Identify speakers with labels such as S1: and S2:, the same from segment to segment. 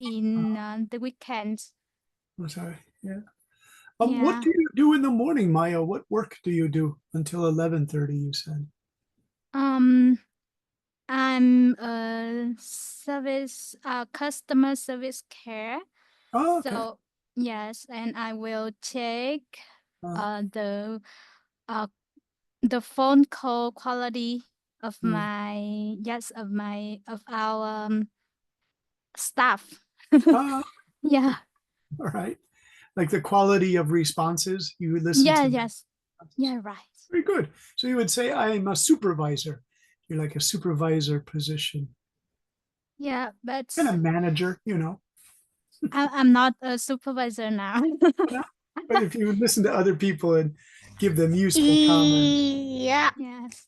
S1: in the weekends.
S2: I'm sorry. Yeah. What
S1: Yeah.
S2: do you do in the morning, Maya? What work do you do until 11:30, you said?
S1: Um, I'm customer service care.
S2: Oh, okay.
S1: So yes, and I will take
S2: Uh,
S1: uh the uh the phone call quality of
S2: mm.
S1: our staff.
S2: Ah,
S1: Yeah.
S2: all right. Like the quality of responses, you would listen
S1: Yeah,
S2: to.
S1: yes. Yeah, right.
S2: Very good. So you would say, I'm a supervisor. You're like a supervisor position,
S1: Yeah, but
S2: and a manager,
S1: I'm not a supervisor now.
S2: But if you would listen to other people and give them useful comments.
S1: Yeah. Yes.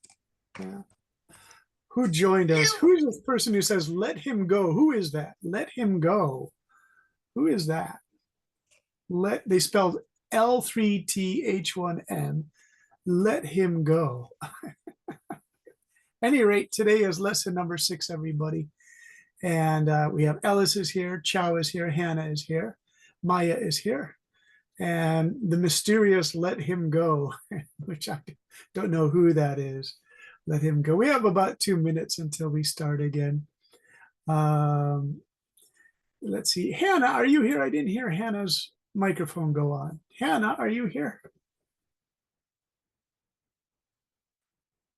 S2: Yeah. Who joined us? Who's this person who says, let him go? Who is that? Let him go. Who is that? They spelled L3TH1M. Let him go. Any rate, today is lesson number 6, everybody. And we have Ellis is here, Chow is here, Hannah is here, Maya is here, and the mysterious let him go, which I don't know who that is. Let him go. We have about 2 minutes until we start again. Let's see. Hannah, are you here? I didn't hear Hannah's microphone go on. Hannah, are you here?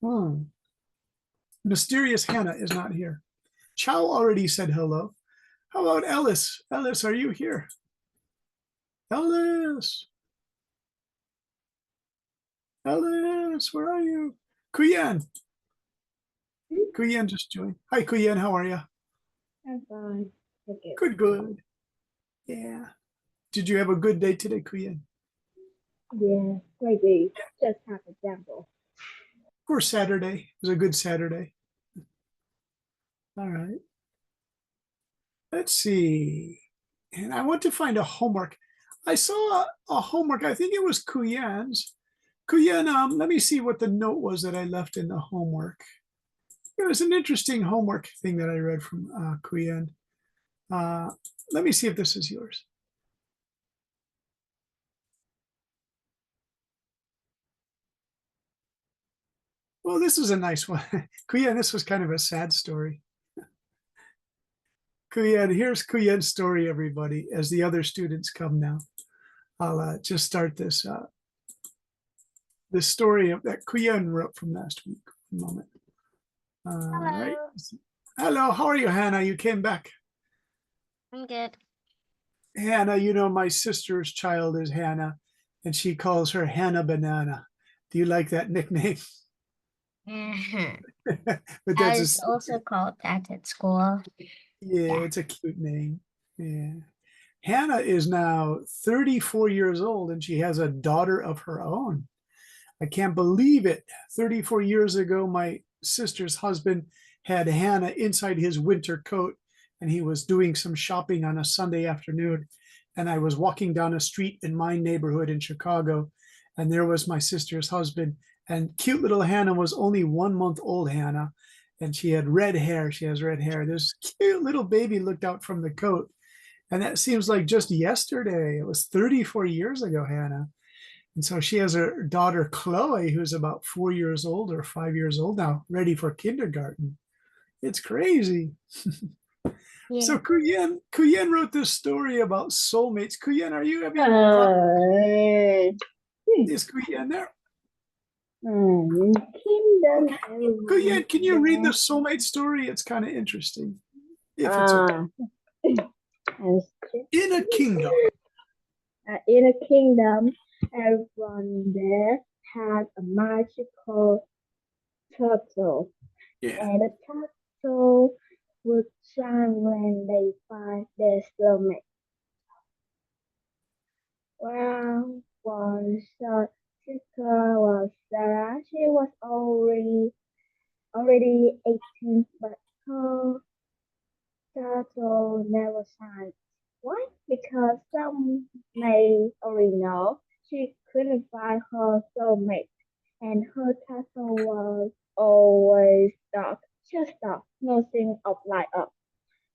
S2: Hmm. Mysterious Hannah is not here. Chow already said hello. How about Ellis? Ellis, are you here? Ellis, Ellis, where are you? Kuyen. Kuyen just joined. Hi, Kuyen. How are you?
S3: I'm fine. Okay.
S2: Good, good. Yeah. Did you have a good day today, Kuyen?
S3: Yeah, maybe just have example.
S2: For Saturday. It was a good Saturday. All right. Let's see. And I want to find a homework. I saw a homework. I think it was Kuyen's. Kuyen, let me see what the note was that I left in the homework. It was an interesting homework thing that I read from Kuyen. Let me see if this is yours. Well, this is a nice one. Kuyen, this was kind of a sad story. Kuyen, here's Kuyen's story, everybody, as the other students come now. I'll just start this story that Kuyen wrote from last week. One moment. All right. Hello, how are you, Hannah? You came back.
S3: I'm good.
S2: Hannah, my sister's child is Hannah, and she calls her Hannah Banana. Do you like that nickname? But
S3: I
S2: that's
S3: was also called that at school.
S2: yeah, it's a cute name. Yeah. Hannah is now 34 years old and she has a daughter of her own. I can't believe it. 34 years ago, my sister's husband had Hannah inside his winter coat and he was doing some shopping on a Sunday afternoon. And I was walking down a street in my neighborhood in Chicago, and there was my sister's husband. And cute little Hannah was only 1 month old, Hannah, and she had red hair. She has red hair. This cute little baby looked out from the coat. And that seems like just yesterday. It was 34 years ago, Hannah. And so she has her daughter, Chloe, who's about 4 years old or 5 years old now, ready for kindergarten. It's crazy.
S3: Yeah.
S2: So Kuyen wrote this story about soulmates. Kuyen, are you having problems? Is Kuyen there?
S3: Kingdom.
S2: Okay. Kuyen, can you read the soulmate story? It's kind of interesting. If it's okay. In a kingdom.
S3: In a kingdom, everyone there had a magical turtle,
S2: Yeah.
S3: and the turtle would shine when they find their soulmate. Well, one short sister was Sarah. She was already 18, but her turtle never shined. Why? Because some may already know she couldn't find her soulmate, and her turtle was always dark, just dark, nothing of light up.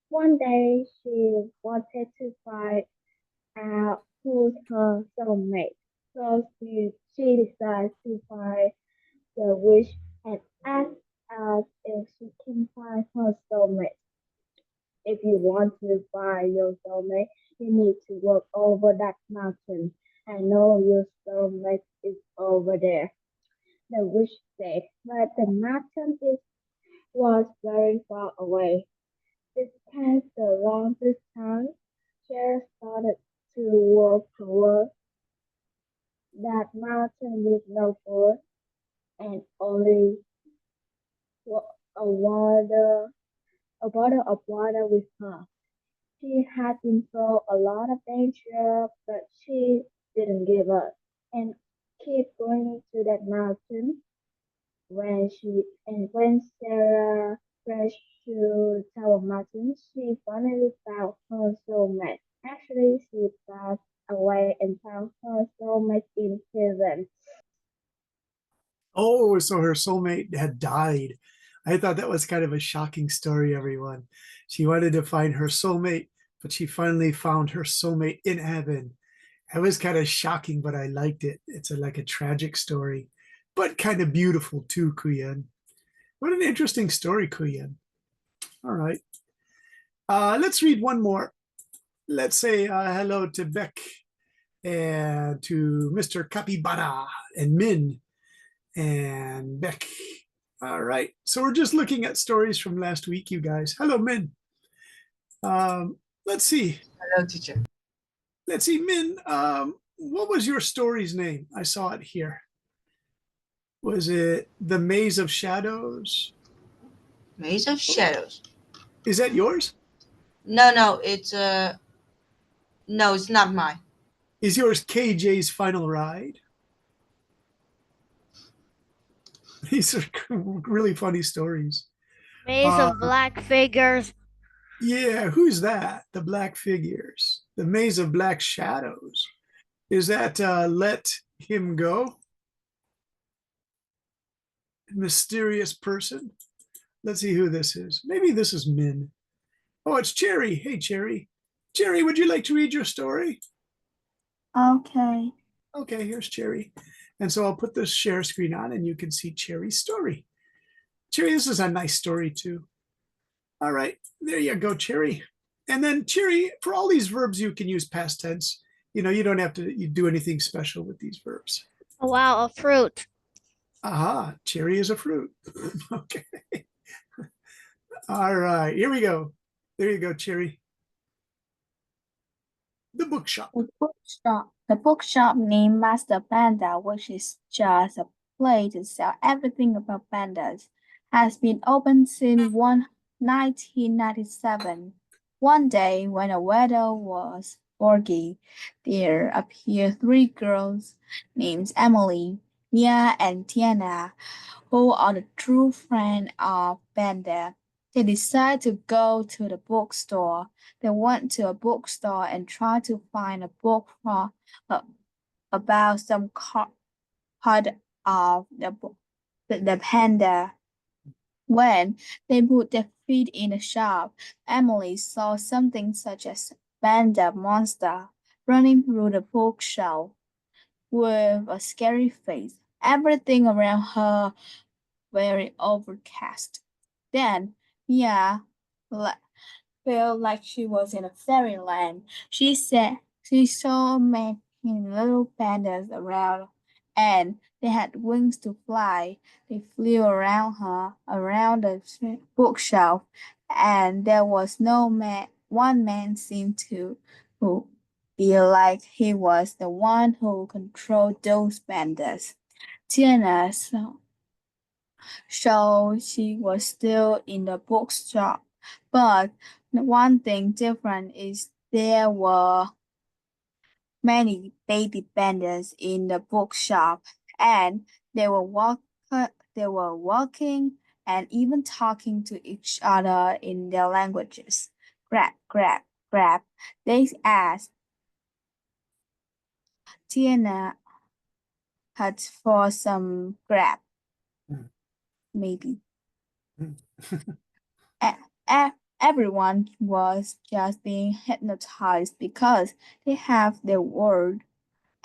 S3: One day she wanted to find out who's her soulmate. So she decided to find the witch and asked us if she can find her soulmate. If you want to find your soulmate, you need to walk over that mountain. I know your soulmate is over there, the witch said, but the mountain was very far away. Despite the long distance, Cher started to walk toward that mountain with no food and only a water, a bottle of water with her. She had been through a lot of danger, but she didn't give up and kept going to that mountain. When Sarah crashed to Tower Mountain, she finally found her soulmate. Actually, she passed away and found her soulmate in heaven.
S2: Oh, so her soulmate had died. I thought that was kind of a shocking story, everyone. She wanted to find her soulmate, but she finally found her soulmate in heaven. It was kind of shocking, but I liked it. It's like a tragic story, but kind of beautiful too, Kuyan. What an interesting story, Kuyan. All right. Let's read one more. Let's say hello to Beck and to Mr. Capybara and Min and Beck. All right. So we're just looking at stories from last week, you guys. Hello, Min. Let's see.
S4: Hello, teacher.
S2: Let's see, Min. What was your story's name? I saw it here. Was it The Maze of Shadows?
S4: Maze of Shadows.
S2: Is that yours?
S4: No, it's no, it's not mine.
S2: Is yours KJ's Final Ride? These are really funny stories.
S5: Maze of Black Figures.
S2: Yeah, who's that? The Black Figures. The Maze of Black Shadows. Is that Let Him Go? Mysterious person. Let's see who this is. Maybe this is Min. Oh, it's Cherry. Hey, Cherry. Cherry, would you like to read your story?
S1: Okay.
S2: Okay, here's Cherry. And so I'll put the share screen on and you can see Cherry's story. Cherry, this is a nice story too. All right, there you go, Cherry. And then Cherry, for all these verbs, you can use past tense. You know, you don't have to do anything special with these verbs.
S5: Oh, wow, a fruit.
S2: Aha, cherry is a fruit. Okay. All right, here we go. There you go, Cherry. The bookshop.
S1: The bookshop named Master Panda, which is just a place to sell everything about pandas, has been open since 1997. One day, when the weather was foggy, there appeared three girls named Emily, Mia, and Tiana, who are the true friends of Panda. They decide to go to the bookstore. They went to a bookstore and tried to find a book about some part of the panda. When they put their feet in the shop, Emily saw something such as panda monster running through the bookshelf with a scary face. Everything around her very overcast. Then Mia felt like she was in a fairyland. She said she saw many little pandas around, and they had wings to fly. They flew around her, around the bookshelf, and there was no man. One man seemed to who feel like he was the one who controlled those pandas. Tiana so she was still in the bookshop. But one thing different is there were many baby pandas in the bookshop, and they were walking and even talking to each other in their languages. Grab, grab, grab. They asked Tiana had for some grab, maybe.
S2: Mm.
S1: A- Everyone was just being hypnotized because they have their world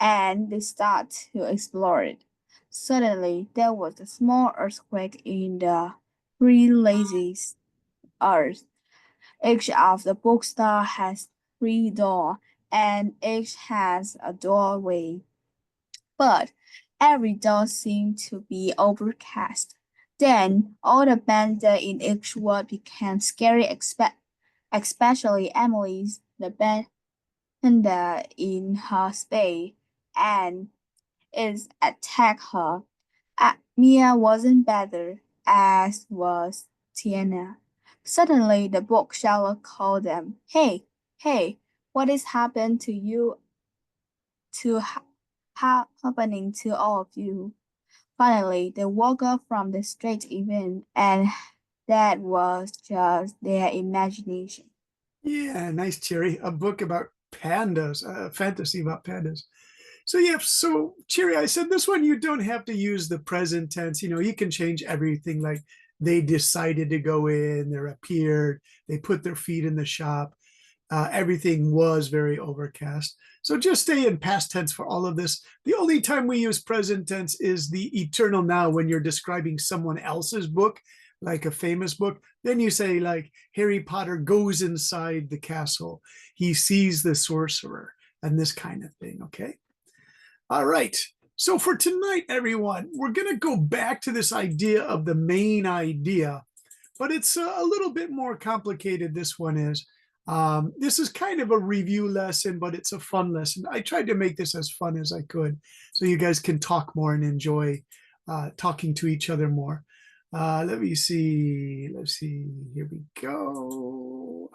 S1: and they start to explore it. Suddenly, there was a small earthquake in the three lazy earth. Each of the bookstore has three doors, and each has a doorway. But every door seemed to be overcast. Then all the banda in each word became scary, especially Emily's, the banda in her space, and it attacked her. Mia wasn't better, as was Tiana. Suddenly, the bookseller called them. Hey, hey, what is happened to you? To happening to all of you? Finally, they woke up from the straight event, and that was just their imagination.
S2: Yeah, nice, Cherry. A book about pandas, fantasy about pandas. So yeah, so Cherry, I said this one you don't have to use the present tense. You can change everything like they decided to go in, they appeared, they put their feet in the shop. Everything was very overcast. So just stay in past tense for all of this. The only time we use present tense is the eternal now when you're describing someone else's book, like a famous book. Then you say like Harry Potter goes inside the castle. He sees the sorcerer and this kind of thing. Okay. All right. So for tonight, everyone, we're going to go back to this idea of the main idea, but it's a little bit more complicated. This one is. This is kind of a review lesson, but it's a fun lesson. I tried to make this as fun as I could so you guys can talk more and enjoy talking to each other more. Let me see. Let's see. Here we go.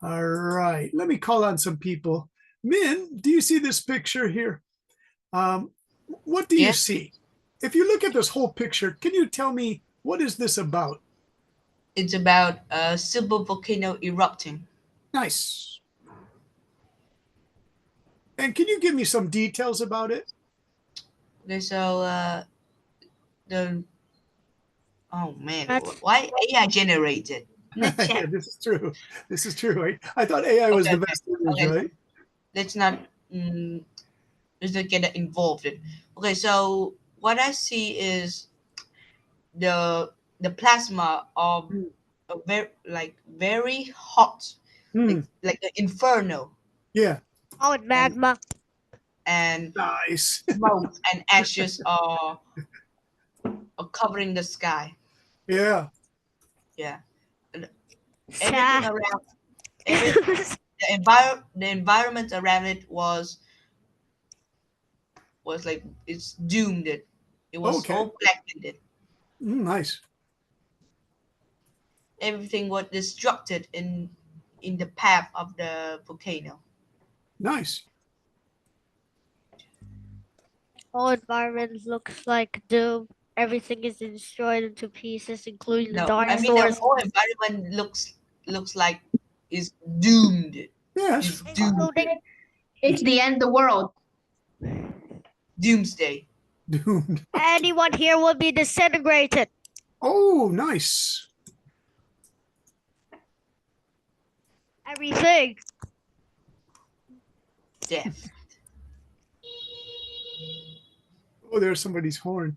S2: All right. Let me call on some people. Min, do you see this picture here? What do you
S4: Yes.
S2: see? If you look at this whole picture, can you tell me what is this about?
S4: It's about a super volcano erupting.
S2: Nice. And can you give me some details about it?
S4: Okay, so the oh man,
S5: That's
S4: why AI generated? Let's
S2: Yeah,
S4: check.
S2: this is true. This is true, right? I thought AI was
S4: Okay,
S2: the
S4: okay,
S2: best image,
S4: okay.
S2: right?
S4: Let's not mm, let's not get involved in. Okay, so what I see is the plasma of
S2: Hmm.
S4: a very hot,
S2: Hmm.
S4: like an inferno,
S2: Yeah,
S5: called
S4: and
S5: magma.
S4: and
S2: nice.
S4: smoke and ashes are covering the sky.
S2: Yeah,
S4: Yeah, and everything
S5: Sa-
S4: around the environment around it was like it's doomed. It was
S2: okay.
S4: all blackened.
S2: Nice.
S4: Everything was destructed in the path of the volcano.
S2: Nice.
S5: Whole environment looks like doom. Everything is destroyed into pieces, including the
S4: No, I
S5: dark
S4: mean the
S5: source,
S4: whole environment looks like it's doomed.
S2: Yes.
S4: It's doomed.
S5: including
S6: It's the end of the world.
S4: Doomsday.
S2: Doomed.
S5: anyone here will be disintegrated.
S2: Oh, nice.
S5: Everything.
S4: Death.
S2: Oh, there's somebody's horn.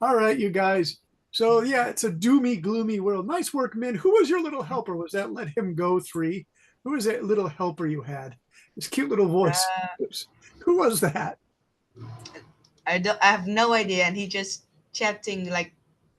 S2: All right, you guys. So yeah, it's a doomy, gloomy world. Nice work, Min. Who was your little helper? Was that Let Him Go 3? Who was that little helper you had? This cute little voice. Oops. Who was that?
S4: I have no idea, and he just chatting like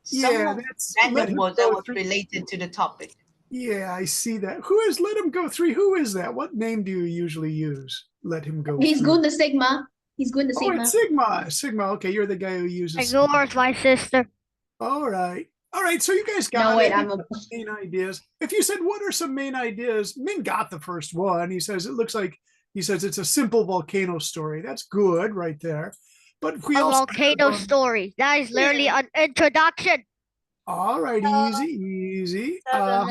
S2: Yeah,
S4: some
S2: that's Let
S4: random
S2: Him
S4: words that
S2: Go
S4: was
S2: 3.
S4: related to the topic.
S2: Yeah, I see that. Who is Let Him Go 3? Who is that? What name do you usually use? Let Him Go
S6: He's
S2: 3.
S6: good to Sigma. He's good to
S2: Oh,
S6: Sigma.
S2: it's Sigma. Sigma. Okay, you're the guy who uses Sigma.
S5: Ignores my sister.
S2: All right. All right. So you guys got
S6: No, wait,
S2: it.
S6: I'm a
S2: Main ideas. If you said what are some main ideas, Min got the first one. He says it looks like he says it's a simple volcano story. That's good right there. But we
S5: A
S2: also
S5: volcano
S2: have,
S5: story. That is literally an introduction.
S2: all right, easy, easy. How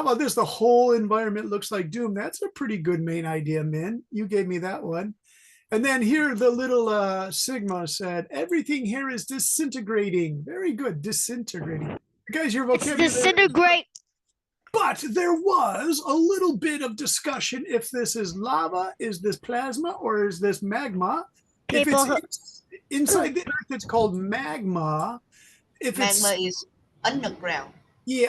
S2: about this? The whole environment looks like doom. That's a pretty good main idea, Min. You gave me that one. And then here, the little Sigma said, everything here is disintegrating. Very good, disintegrating. Guys, your
S5: It's
S2: vocabulary.
S5: disintegrate.
S2: But there was a little bit of discussion if this is lava, is this plasma, or is this magma? If
S5: People who,
S2: it's inside the earth, it's called magma. If
S4: Magma
S2: it's
S4: is underground.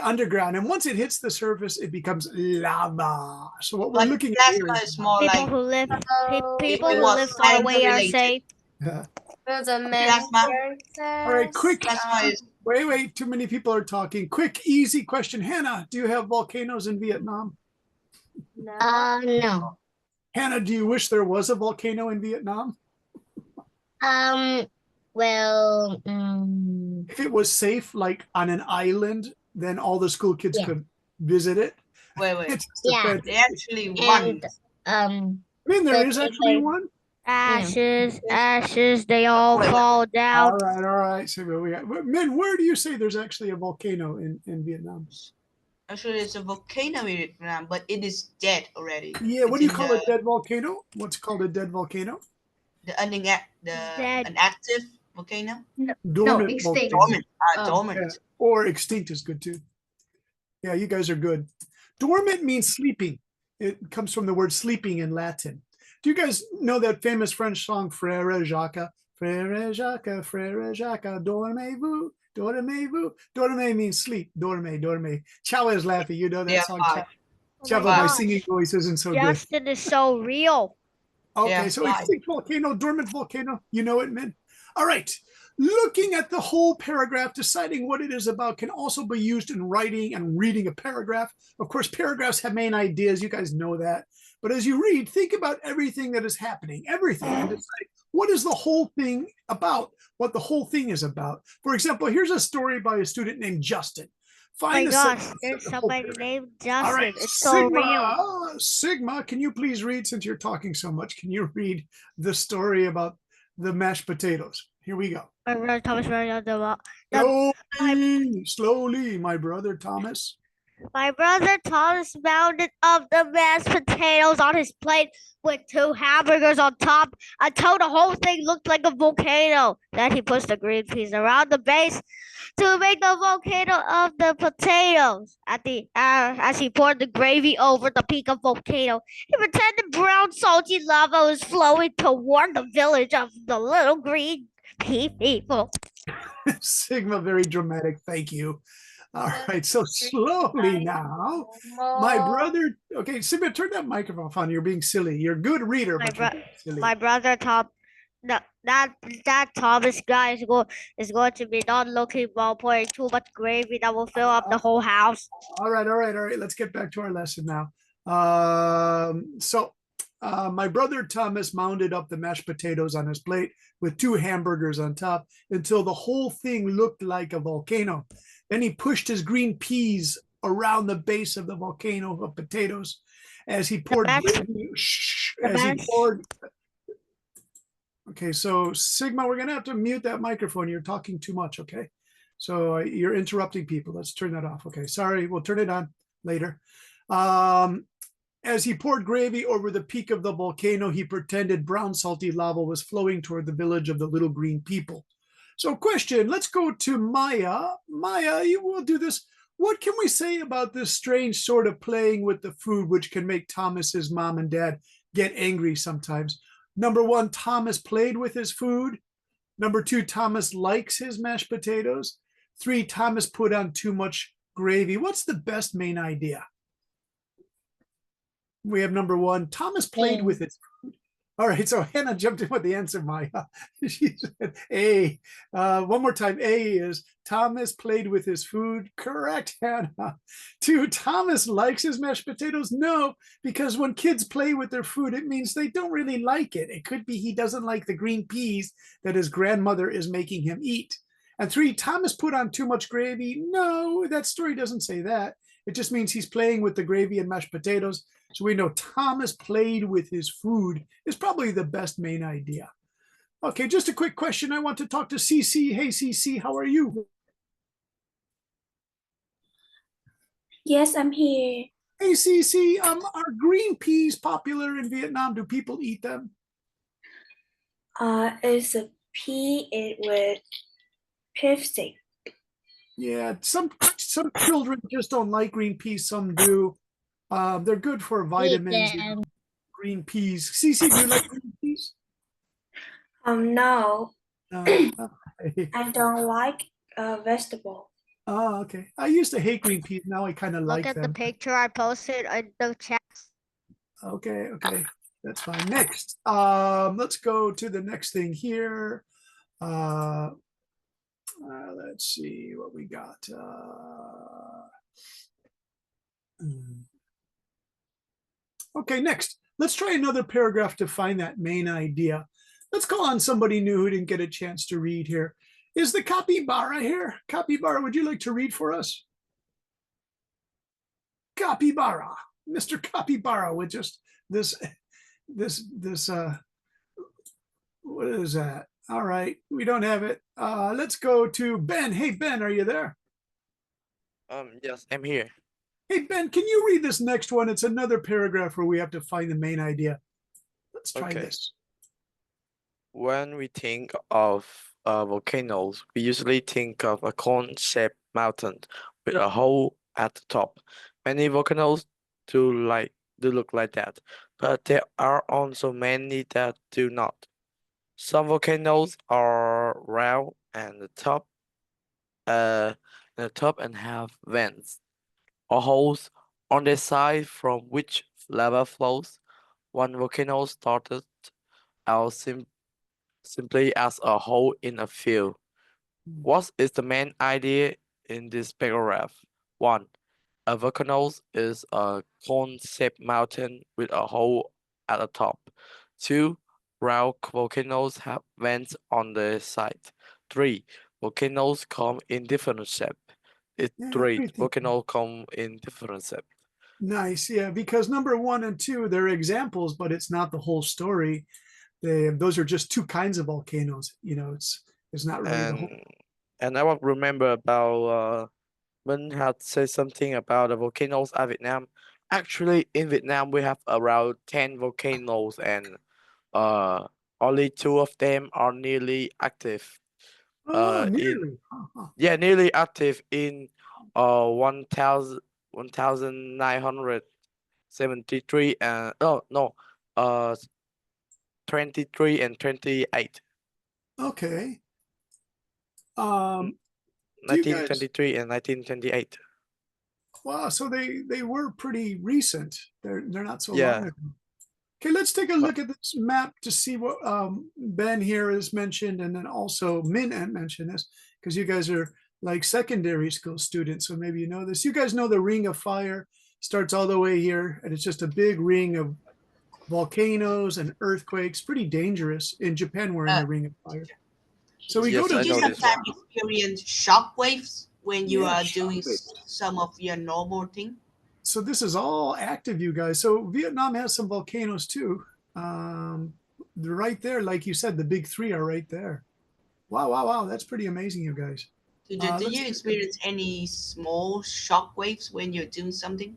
S2: underground, and once it hits the surface, it becomes lava. So what we're
S4: But
S2: looking at here
S4: plasma
S2: is
S4: is more
S5: people
S4: like
S5: who live, people
S4: it
S5: who
S4: was
S5: live far away are
S4: related.
S5: safe.
S7: There's a
S4: Plasma.
S2: All right, quick.
S4: Plasma is
S2: Wait, too many people are talking. Quick, easy question. Hannah, do you have volcanoes in Vietnam?
S7: no.
S2: Hannah, do you wish there was a volcano in Vietnam?
S7: Well,
S2: If it was safe, like on an island, then all the school kids
S7: Yeah.
S2: could visit it.
S4: wait.
S2: It's just a
S7: Yeah.
S2: fantastic-
S4: They actually one.
S7: and
S2: I mean, there
S7: but
S2: is
S7: if
S2: actually
S7: I-
S2: one.
S5: Ashes, they all
S4: Wait.
S5: fall down.
S2: All right. So we got, Min, where do you say there's actually a volcano in Vietnam?
S4: Actually, it's a volcano in Vietnam, but it is dead already.
S2: Yeah, what
S4: It's
S2: do you
S4: in
S2: call a dead volcano? What's called a dead volcano?
S4: The
S5: Dead.
S4: an active volcano.
S2: Dormant
S6: extinct.
S2: volcano.
S4: Dormant.
S6: Oh.
S4: Dormant.
S2: Yeah. Or extinct is good too. Yeah, you guys are good. Dormant means sleeping. It comes from the word sleeping in Latin. Do you guys know that famous French song, Frère Jacques? Frère Jacques, dormez-vous, dormez-vous. Dormez means sleep. Dorme. Chow is laughing. You know that
S4: Yeah,
S2: song.
S4: five.
S2: Chow,
S5: Oh my
S2: my
S5: gosh.
S2: singing voice isn't so
S5: Justin is so real.
S2: good. Okay,
S4: Yeah,
S2: so
S4: five.
S2: extinct volcano, dormant volcano. You know it, Min? All right. Looking at the whole paragraph, deciding what it is about can also be used in writing and reading a paragraph. Of course, paragraphs have main ideas. You guys know that. But as you read, think about everything that is happening, everything, and decide what is the whole thing about, what the whole thing is about. For example, here's a story by a student named Justin.
S5: Oh my
S2: Find the
S5: gosh,
S2: sentence
S5: there's
S2: that the whole
S5: somebody
S2: paragraph-
S5: named
S2: All
S5: Justin.
S2: right,
S5: It's so real.
S2: Sigma, can you please read, since you're talking so much, can you read the story about the mashed potatoes? Here we go.
S5: My brother Thomas running on the wall.
S2: Slowly, my brother Thomas.
S5: My brother Thomas mounted up the mashed potatoes on his plate with 2 hamburgers on top until the whole thing looked like a volcano. Then he pushed the green peas around the base to make the volcano of the potatoes. As he poured the gravy over the peak of volcano, he pretended brown salty lava was flowing toward the village of the little green pea people.
S2: Sigma, very dramatic. Thank you. All right, so slowly now, my brother. Okay, Sigma, turn that microphone on. You're being silly. You're a good reader,
S5: My
S2: but you're
S5: bro-
S2: being silly.
S5: My brother Tom, that Thomas guy is going to be not looking while pouring too much gravy that will fill up the whole house.
S2: All right. Let's get back to our lesson now. My brother Thomas mounted up the mashed potatoes on his plate with 2 hamburgers on top until the whole thing looked like a volcano. Then he pushed his green peas around the base of the volcano of potatoes as he poured. Okay, so Sigma, we're gonna have to mute that microphone. You're talking too much. Okay, so you're interrupting people. Let's turn that off. Okay, sorry. We'll turn it on later. As he poured gravy over the peak of the volcano, he pretended brown salty lava was flowing toward the village of the little green people. So question, let's go to Maya. Maya, you will do this. What can we say about this strange sort of playing with the food, which can make Thomas's mom and dad get angry sometimes? Number 1, Thomas played with his food. Number 2, Thomas likes his mashed potatoes. 3, Thomas put on too much gravy. What's the best main idea? We have number 1, Thomas played with his food. All right, so Hannah jumped in with the answer, Maya. She said A. One more time, A is Thomas played with his food. Correct, Hannah. 2, Thomas likes his mashed potatoes. No, because when kids play with their food, it means they don't really like it. It could be he doesn't like the green peas that his grandmother is making him eat. And 3, Thomas put on too much gravy. No, that story doesn't say that. It just means he's playing with the gravy and mashed potatoes. So we know Thomas played with his food is probably the best main idea. Okay, just a quick question. I want to talk to CC. Hey, CC, how are you?
S8: Yes, I'm here.
S2: Hey, CC, are green peas popular in Vietnam? Do people eat them?
S8: It's a pea with beef stick.
S2: Yeah, some children just don't like green peas. Some do. They're good for vitamins. You know,
S7: Weekend.
S2: green peas. Cece, do you like green peas?
S8: No,
S2: No. Okay.
S8: I don't like vegetable.
S2: Oh, okay. I used to hate green peas. Now I kind of
S5: Look
S2: like
S5: at the
S2: them.
S5: picture I posted in the chat.
S2: Okay, okay. That's fine. Next, let's go to the next thing here. Let's see what we got. Okay, next. Let's try another paragraph to find that main idea. Let's call on somebody new who didn't get a chance to read here. Is the capybara here? Capybara, would you like to read for us? Capybara, Mr. Capybara, with just this, what is that? All right, we don't have it. Let's go to Ben. Hey, Ben, are you there?
S9: Yes, I'm here.
S2: Hey, Ben, can you read this next one? It's another paragraph where we have to find the main idea. Let's try
S9: Okay.
S2: this.
S9: When we think of volcanoes, we usually think of a cone-shaped mountain with a hole at the top. Many volcanoes do look like that, but there are also many that do not. Some volcanoes are round and the top and have vents or holes on their side from which lava flows. One volcano started out simply as a hole in a field. What is the main idea in this paragraph? 1. A volcano is a cone-shaped mountain with a hole at the top. 2. Round volcanoes have vents on the side. 3. Volcanoes come in different shape.
S2: Yeah,
S9: 3.
S2: everything.
S9: Volcanoes come in different shape.
S2: Nice, yeah, because number 1 and 2, they're examples, but it's not the whole story. Those are just two kinds of volcanoes. You know, it's not really the whole.
S9: And I want to remember about Minh had said something about the volcanoes at Vietnam. Actually, in Vietnam, we have around 10 volcanoes, and only 2 of them are nearly active.
S2: Oh,
S9: In
S2: nearly.
S9: yeah, nearly active in 1973 and oh no, 23 and 28.
S2: Okay. Do you guys?
S9: 1923 and 1928.
S2: Wow, so they were pretty recent. They're not so long
S9: Yeah.
S2: ago. Okay, let's take a look at this map to see what Ben here has mentioned, and then also Min had mentioned this, because you guys are like secondary school students, so maybe you know this. You guys know the Ring of Fire starts all the way here, and it's just a big ring of volcanoes and earthquakes, pretty dangerous. In Japan, we're in the Ring of Fire. So we
S9: Yes,
S2: go
S9: I
S2: to
S9: know
S4: you
S9: this
S4: sometimes experience shock waves when you
S2: Yeah,
S4: are doing
S2: shockwaves.
S4: some of your normal thing?
S2: So this is all active, you guys. So Vietnam has some volcanoes too. They're right there, like you said, the big 3 are right there. Wow, wow, wow. That's pretty amazing, you guys.
S4: Do
S2: let's
S4: you
S2: take a-
S4: experience any small shock waves when you're doing something?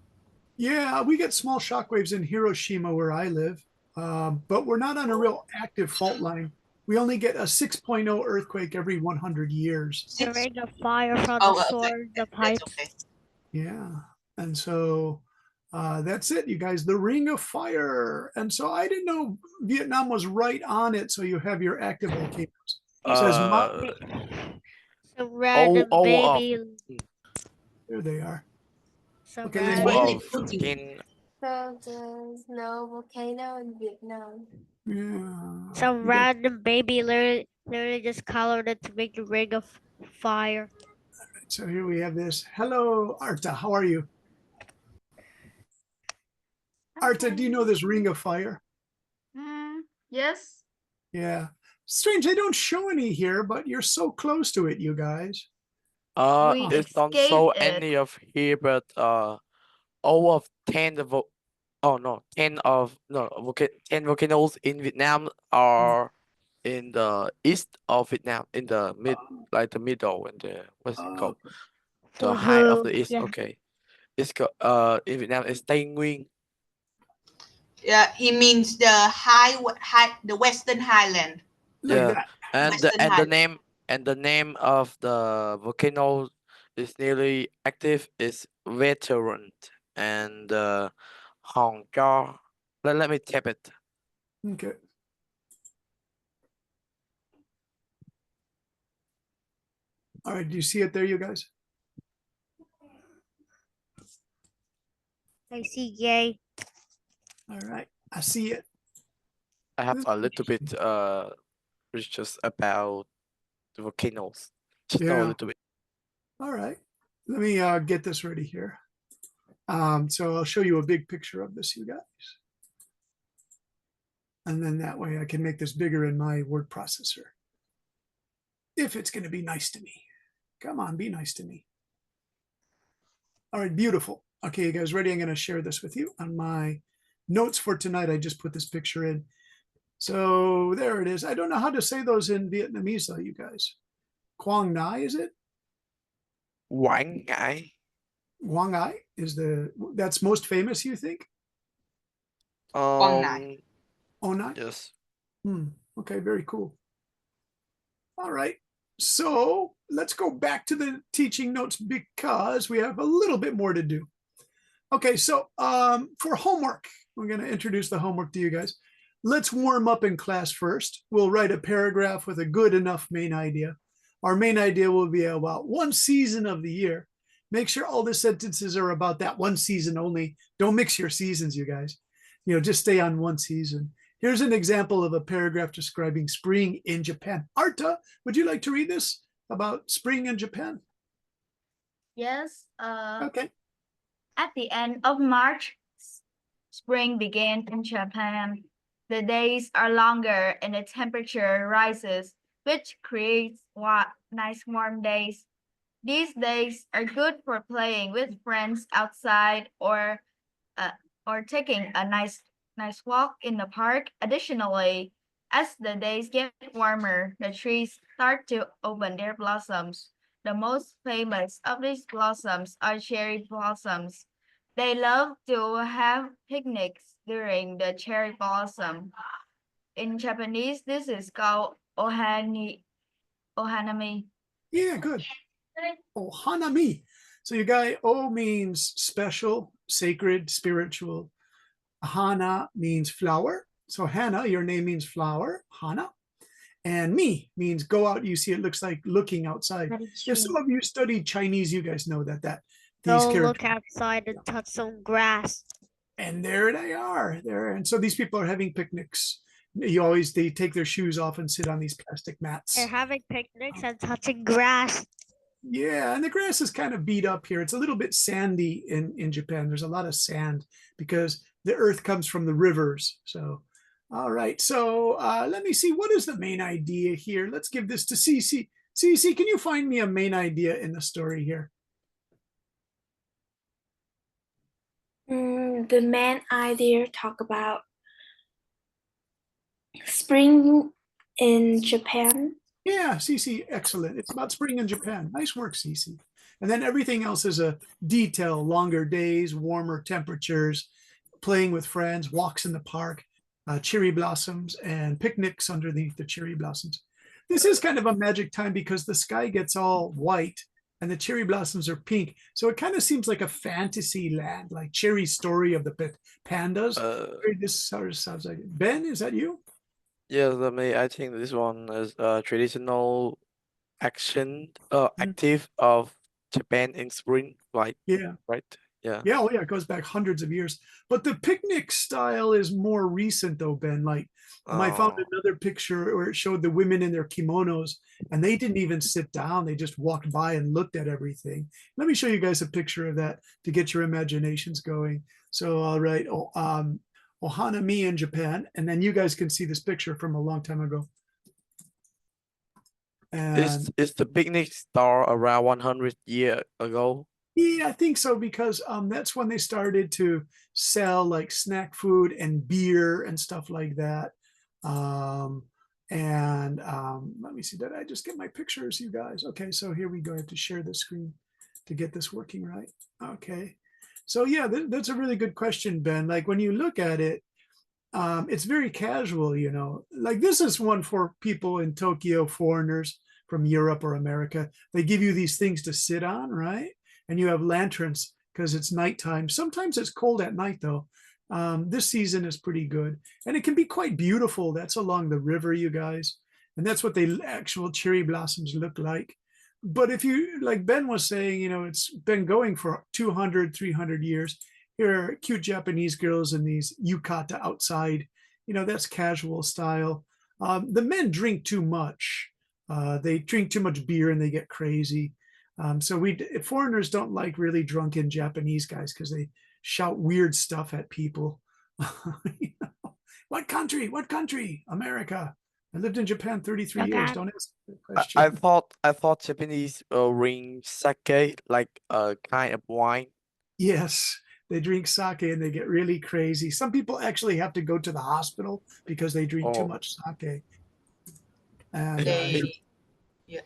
S2: Yeah, we get small shockwaves in Hiroshima where I live, but we're not on a real active fault line. We only get a 6.0 earthquake every 100 years.
S5: The
S4: Six?
S5: ring of fire from
S4: Oh,
S5: the
S4: okay.
S5: sword, the
S4: That's
S5: pipes.
S4: okay.
S2: Yeah. And so that's it, you guys, the Ring of Fire. And so I didn't know Vietnam was right on it. So you have your active volcanoes. It says,
S5: Some random baby.
S2: there they are.
S5: Some
S2: Okay,
S4: It's
S2: let's
S5: random.
S4: really
S9: of
S4: putting
S9: in
S7: So there's no volcano in Vietnam.
S2: Yeah.
S5: Some
S2: You guys-
S5: random baby literally just colored it to make the ring of fire.
S2: So here we have this. Hello, Arta. How are you? Arta, do you know this Ring of Fire?
S6: Yes.
S2: Yeah. Strange, they don't show any here, but you're so close to it, you guys.
S6: We
S9: it's don't show
S6: escaped it.
S9: any of here, but all of 10 10 volcanoes in Vietnam are in the east of Vietnam, in the like the middle and the what's it called? The
S5: For
S9: height of
S5: who?
S9: the east.
S5: Yeah.
S9: Okay, it's got in Vietnam it's Tây Nguyên.
S4: Yeah, he means the the Western Highland.
S2: Like
S9: Yeah,
S2: that.
S9: and
S4: Western
S9: the
S4: Highland.
S9: name of the volcano is nearly active is veteran, and Hong Cho. Let me tap it.
S2: Okay. All right, do you see it there, you guys?
S5: I see gay.
S2: All right, I see it.
S9: I have
S2: This
S9: a
S2: is
S9: little bit
S2: interesting.
S9: research about the volcanoes. Just know a
S2: Yeah.
S9: little bit.
S2: All right, let me get this ready here. So I'll show you a big picture of this, you guys. And then that way I can make this bigger in my word processor. If it's going to be nice to me. Come on, be nice to me. All right, beautiful. Okay, you guys ready? I'm going to share this with you on my notes for tonight. I just put this picture in. So there it is. I don't know how to say those in Vietnamese though, you guys. Quang Nai, is it?
S9: Quảng Ngãi.
S2: Quang Nai is that's most famous, you think?
S4: Quang Nai.
S2: Oh, not?
S9: Yes.
S2: Okay, very cool. All right. So let's go back to the teaching notes because we have a little bit more to do. Okay, so for homework, we're going to introduce the homework to you guys. Let's warm up in class first. We'll write a paragraph with a good enough main idea. Our main idea will be about one season of the year. Make sure all the sentences are about that one season only. Don't mix your seasons, you guys. You know, just stay on one season. Here's an example of a paragraph describing spring in Japan. Arta, would you like to read this about spring in Japan?
S1: Yes.
S2: Okay.
S1: At the end of March, spring began in Japan. The days are longer and the temperature rises, which creates nice warm days. These days are good for playing with friends outside or taking a nice walk in the park. Additionally, as the days get warmer, the trees start to open their blossoms. The most famous of these blossoms are cherry blossoms. They love to have picnics during the cherry blossom. In Japanese, this is called ohanami.
S2: Yeah, good. Ohanami. So you guys, O means special, sacred, spiritual. Hana means flower. So Hana, your name means flower, Hana. And mi means go out. You see, it looks like looking outside. If some of you studied Chinese, you guys know that these
S5: Go look
S2: characters.
S5: outside and touch some grass.
S2: And there they are there. And so these people are having picnics. They take their shoes off and sit on these plastic mats.
S5: They're having picnics and touching grass.
S2: Yeah, and the grass is kind of beat up here. It's a little bit sandy in Japan. There's a lot of sand because the earth comes from the rivers. So, all right. So let me see. What is the main idea here? Let's give this to Cece. Cece, can you find me a main idea in the story here?
S8: The main idea talk about spring in Japan.
S2: Yeah, Cece, excellent. It's about spring in Japan. Nice work, Cece. And then everything else is a detail, longer days, warmer temperatures, playing with friends, walks in the park, cherry blossoms, and picnics underneath the cherry blossoms. This is kind of a magic time because the sky gets all white and the cherry blossoms are pink. So it kind of seems like a fantasy land, like Cherry's story of the pandas. This sort of sounds like it. Ben, is that you?
S9: Yes, I think this one is traditional active of Japan in spring, like
S2: Yeah.
S9: right? Yeah.
S2: Yeah, oh yeah, it goes back hundreds of years. But the picnic style is more recent though, Ben. Like I found
S9: Oh,
S2: another picture where it showed the women in their kimonos and they didn't even sit down. They just walked by and looked at everything. Let me show you guys a picture of that to get your imaginations going. So I'll write Ohanami in Japan, and then you guys can see this picture from a long time ago. And
S9: is the picnic start around 100 years ago?
S2: yeah, I think so because that's when they started to sell like snack food and beer and stuff like that. Let me see, did I just get my pictures, you guys? Okay, so here we go. I have to share the screen to get this working right. Okay, so yeah, that's a really good question, Ben. Like when you look at it, it's very casual, you know. Like this is one for people in Tokyo, foreigners from Europe or America. They give you these things to sit on, right? And you have lanterns because it's nighttime. Sometimes it's cold at night though. This season is pretty good, and it can be quite beautiful. That's along the river, you guys, and that's what the actual cherry blossoms look like. But if you, like Ben was saying, you know, it's been going for 200, 300 years. Here are cute Japanese girls in these yukata outside. You know, that's casual style. The men drink too much. They drink too much beer and they get crazy. So foreigners don't like really drunken Japanese guys because they shout weird stuff at people. You know, what country? What country? America. I lived in Japan 33 years.
S5: Okay.
S2: Don't ask the
S9: I
S2: question.
S9: thought Japanese drink sake like a kind of wine.
S2: Yes, they drink sake and they get really crazy. Some people actually have to go to the hospital because they drink too
S9: Oh.
S2: much sake. And
S4: They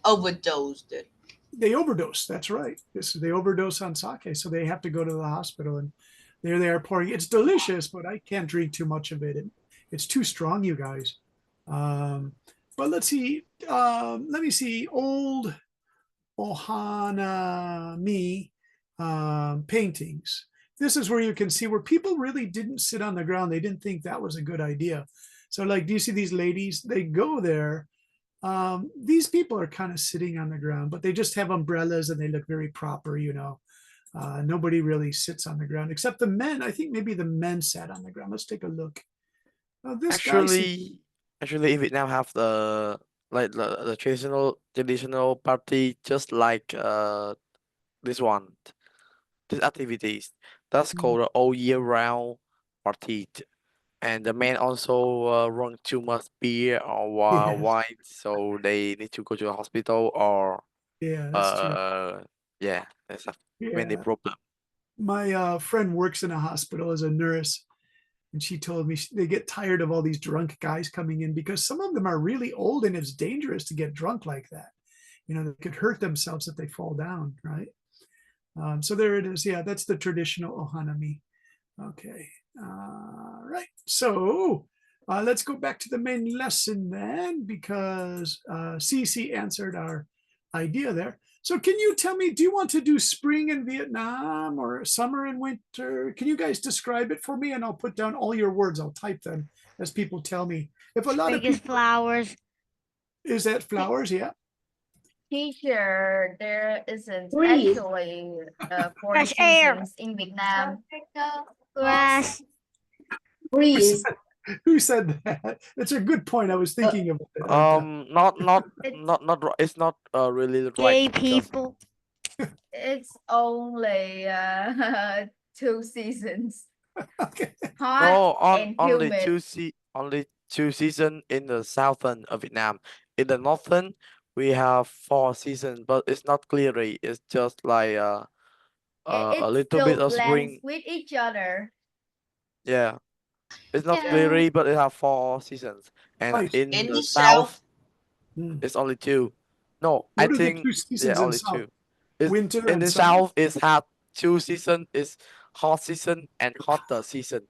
S4: overdosed it.
S2: they overdose. That's right. They overdose on sake, so they have to go to the hospital. And they're there pouring. It's delicious, but I can't drink too much of it. It's too strong, you guys. But let's see. Let me see. Old Ohanami paintings. This is where you can see where people really didn't sit on the ground. They didn't think that was a good idea. So, like, do you see these ladies? They go there. These people are kind of sitting on the ground, but they just have umbrellas and they look very proper, you know. Nobody really sits on the ground except the men. I think maybe the men sat on the ground. Let's take a look. This guy seems-
S9: Actually, in Vietnam have the the traditional party just like this one, these activities. That's called an all year round party. And the men also drunk too much beer or
S2: Yes.
S9: wine, so they need to go to the hospital or
S2: Yeah, that's true.
S9: yeah, that's a many
S2: Yeah.
S9: problem.
S2: My friend works in a hospital as a nurse, and she told me they get tired of all these drunk guys coming in because some of them are really old and it's dangerous to get drunk like that. You know, they could hurt themselves if they fall down, right? So there it is. Yeah, that's the traditional ohanami. Okay. Right. So let's go back to the main lesson then, because Cece answered our idea there. So can you tell me, do you want to do spring in Vietnam or summer and winter? Can you guys describe it for me? And I'll put down all your words. I'll type them as people tell me. If a lot of
S5: Biggest
S2: people,
S5: flowers.
S2: is that flowers? Yeah.
S6: Teacher, there isn't
S3: Breeze.
S6: actually four
S5: Fresh air.
S6: seasons in Vietnam.
S5: Grass.
S3: Breeze.
S2: Who said that? That's a good point. I was thinking of it.
S9: It's not really right.
S5: Gay
S9: because-
S5: people.
S6: It's only 2 seasons.
S2: Okay.
S6: Hot
S9: No,
S6: and
S9: only
S6: humid.
S9: only 2 seasons in the southern of Vietnam. In the northern, we have 4 seasons, but it's not clearly. It's just like
S6: It
S9: a little
S6: still
S9: bit of
S6: blends
S9: spring.
S6: with each other.
S9: Yeah, it's not
S6: Yeah.
S9: clearly, but it have 4 seasons. And
S2: Nice.
S9: in
S4: In
S9: the
S4: the
S9: south,
S2: Hmm.
S9: it's only 2. No,
S2: What
S9: I
S2: are the
S9: think
S2: 2 seasons in
S9: only
S2: South?
S9: 2. It's,
S2: Winter
S9: in
S2: and
S9: the
S2: summer?
S9: south, it's had 2 seasons. It's hot season and hotter season.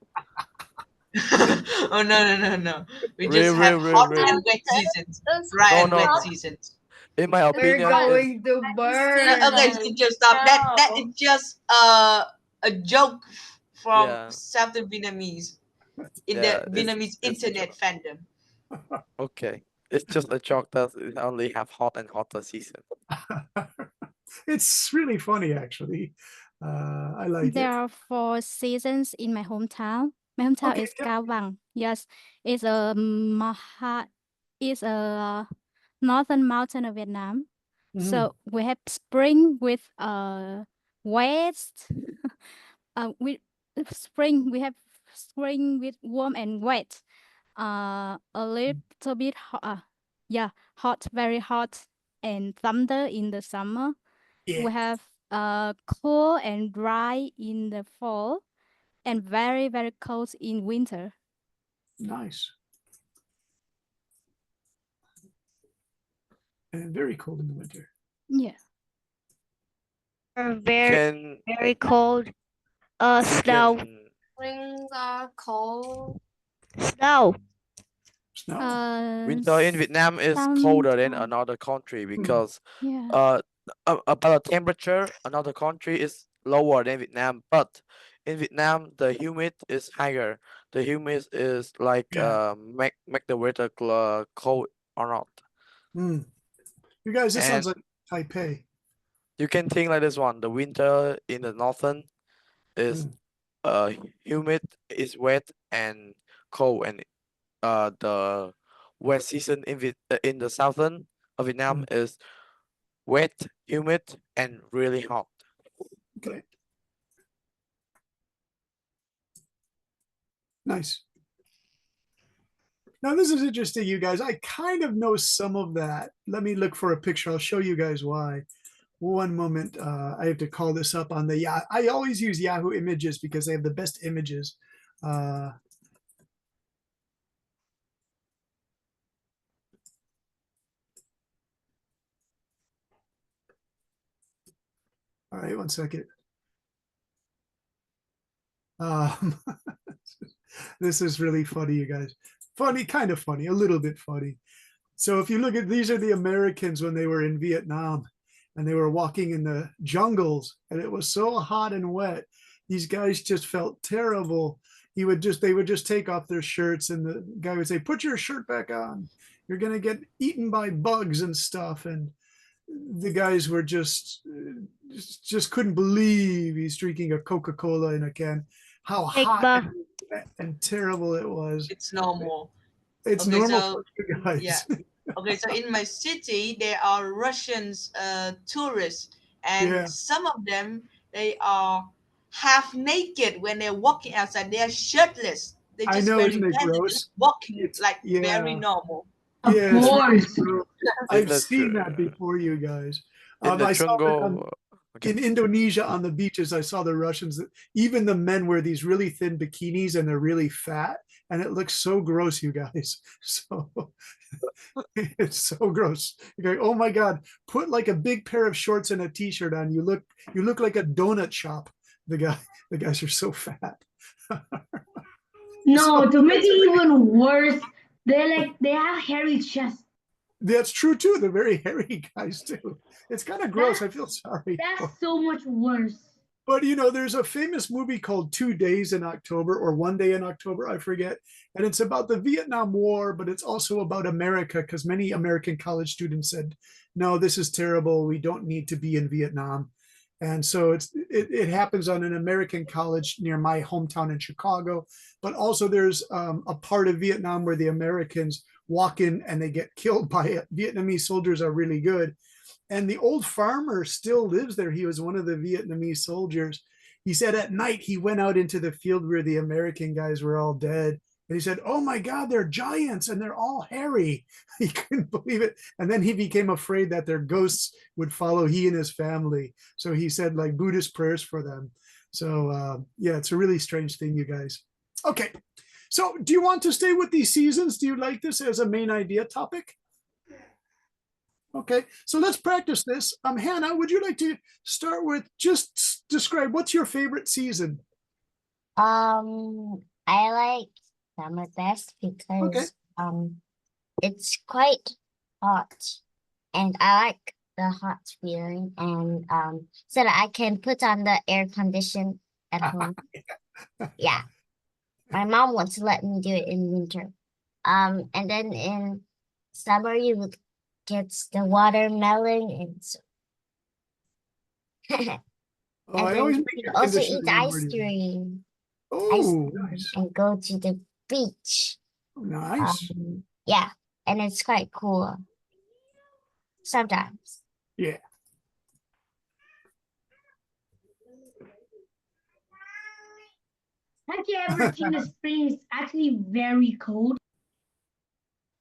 S4: Oh no. We
S9: Really,
S4: just have
S9: really,
S4: hot
S9: really.
S4: and wet seasons. Dry and
S9: No,
S4: wet
S9: no.
S4: seasons.
S9: In my
S6: We're
S9: opinion, it's,
S6: going to burn.
S4: Okay, teacher, stop. That is just a joke from
S9: Yeah.
S4: Southern Vietnamese in
S9: Yeah,
S4: the Vietnamese
S9: it's a
S4: internet fandom.
S9: okay. It's just a joke that it only have hot and hotter season.
S2: It's really funny, actually. I like
S10: There
S2: it.
S10: are 4 seasons in my hometown. My hometown
S2: Okay,
S10: is
S2: yeah.
S10: Cao Bằng. Yes, it's a northern mountain of Vietnam.
S2: Mhm.
S10: So we have spring with west. We have spring with warm and wet. A little bit hot, very hot, and thunder in the summer.
S2: Yeah.
S10: We have cool and dry in the fall, and very, very cold in winter.
S2: Nice. And very cold in the winter.
S10: Yeah.
S5: Very,
S9: Can
S5: very cold. Snow.
S9: can
S7: Spring are cold.
S5: Snow.
S2: Snow.
S9: Winter in Vietnam is colder than another country because about the temperature, another country is lower than Vietnam, but in Vietnam the humid is higher. The humid is like make the weather cold or not.
S2: You guys, this sounds
S9: And
S2: like Taipei.
S9: you can think like this one. The winter in the northern is humid, is wet and cold, and the wet season in the southern of Vietnam is wet, humid, and really hot.
S2: Okay. Nice. Now this is interesting, you guys. I kind of know some of that. Let me look for a picture. I'll show you guys why. One moment. I have to call this up on the I always use Yahoo Images because they have the best images. All right, one second. This is really funny, you guys. Funny, kind of funny, a little bit funny. So if you look at, these are the Americans when they were in Vietnam and they were walking in the jungles and it was so hot and wet. These guys just felt terrible. They would just take off their shirts and the guy would say, put your shirt back on. You're going to get eaten by bugs and stuff. And the guys were just couldn't believe he's drinking a Coca-Cola in a can. How hot and terrible it was.
S4: It's normal.
S2: It's
S4: Okay,
S2: normal
S4: so-
S2: for you guys.
S4: Yeah. Okay, so in my city, there are Russians tourists, and
S2: Yeah.
S4: some of them, they are half naked when they're walking outside. They are shirtless. They
S2: I
S4: just
S2: know,
S4: wearing
S2: isn't it
S4: pants and
S2: gross?
S4: just walking
S2: It's-
S4: like very
S2: yeah.
S4: normal.
S2: Yeah, it's really true. I've
S9: That's
S2: seen
S9: true.
S2: that before, you guys.
S9: In the
S2: I saw that
S9: jungle,
S2: in Indonesia on the beaches. I saw the Russians. Even the men wear these really thin bikinis and they're really fat, and it looks so gross, you guys. So it's so gross. You're going, oh my God! Put like a big pair of shorts and a t-shirt on. You look like a donut shop. The guys are so fat.
S11: No,
S2: So-
S11: to make it even worse, they have hairy chests.
S2: That's true too. They're very hairy guys too. It's kind of gross. I feel sorry.
S11: That's so much worse.
S2: But you know, there's a famous movie called 2 Days in October or 1 Day in October, I forget. And it's about the Vietnam War, but it's also about America because many American college students said, no, this is terrible. We don't need to be in Vietnam. And so it happens on an American college near my hometown in Chicago. But also there's a part of Vietnam where the Americans walk in and they get killed by it. Vietnamese soldiers are really good. And the old farmer still lives there. He was one of the Vietnamese soldiers. He said at night he went out into the field where the American guys were all dead. And he said, oh my God, they're giants and they're all hairy. He couldn't believe it. And then he became afraid that their ghosts would follow he and his family. So he said like Buddhist prayers for them. So yeah, it's a really strange thing, you guys. Okay. So do you want to stay with these seasons? Do you like this as a main idea topic? Okay, so let's practice this. Hannah, would you like to start with just describe what's your favorite season?
S12: I like summer best because it's quite hot and I like the hot feeling and so that I can put on the air condition at home. Yeah. My mom wants to let me do it in winter. And then in summer you would get the watermelon and so
S2: Oh,
S12: and
S2: I
S12: then
S2: always
S12: you
S2: make
S12: can
S2: air
S12: also
S2: conditioning
S12: eat ice
S2: warmer.
S12: cream.
S2: Oh, nice.
S12: And go to the beach.
S2: Nice.
S12: Yeah, and it's quite cool. Sometimes.
S2: Yeah.
S11: Have you ever seen the spring is actually very cold?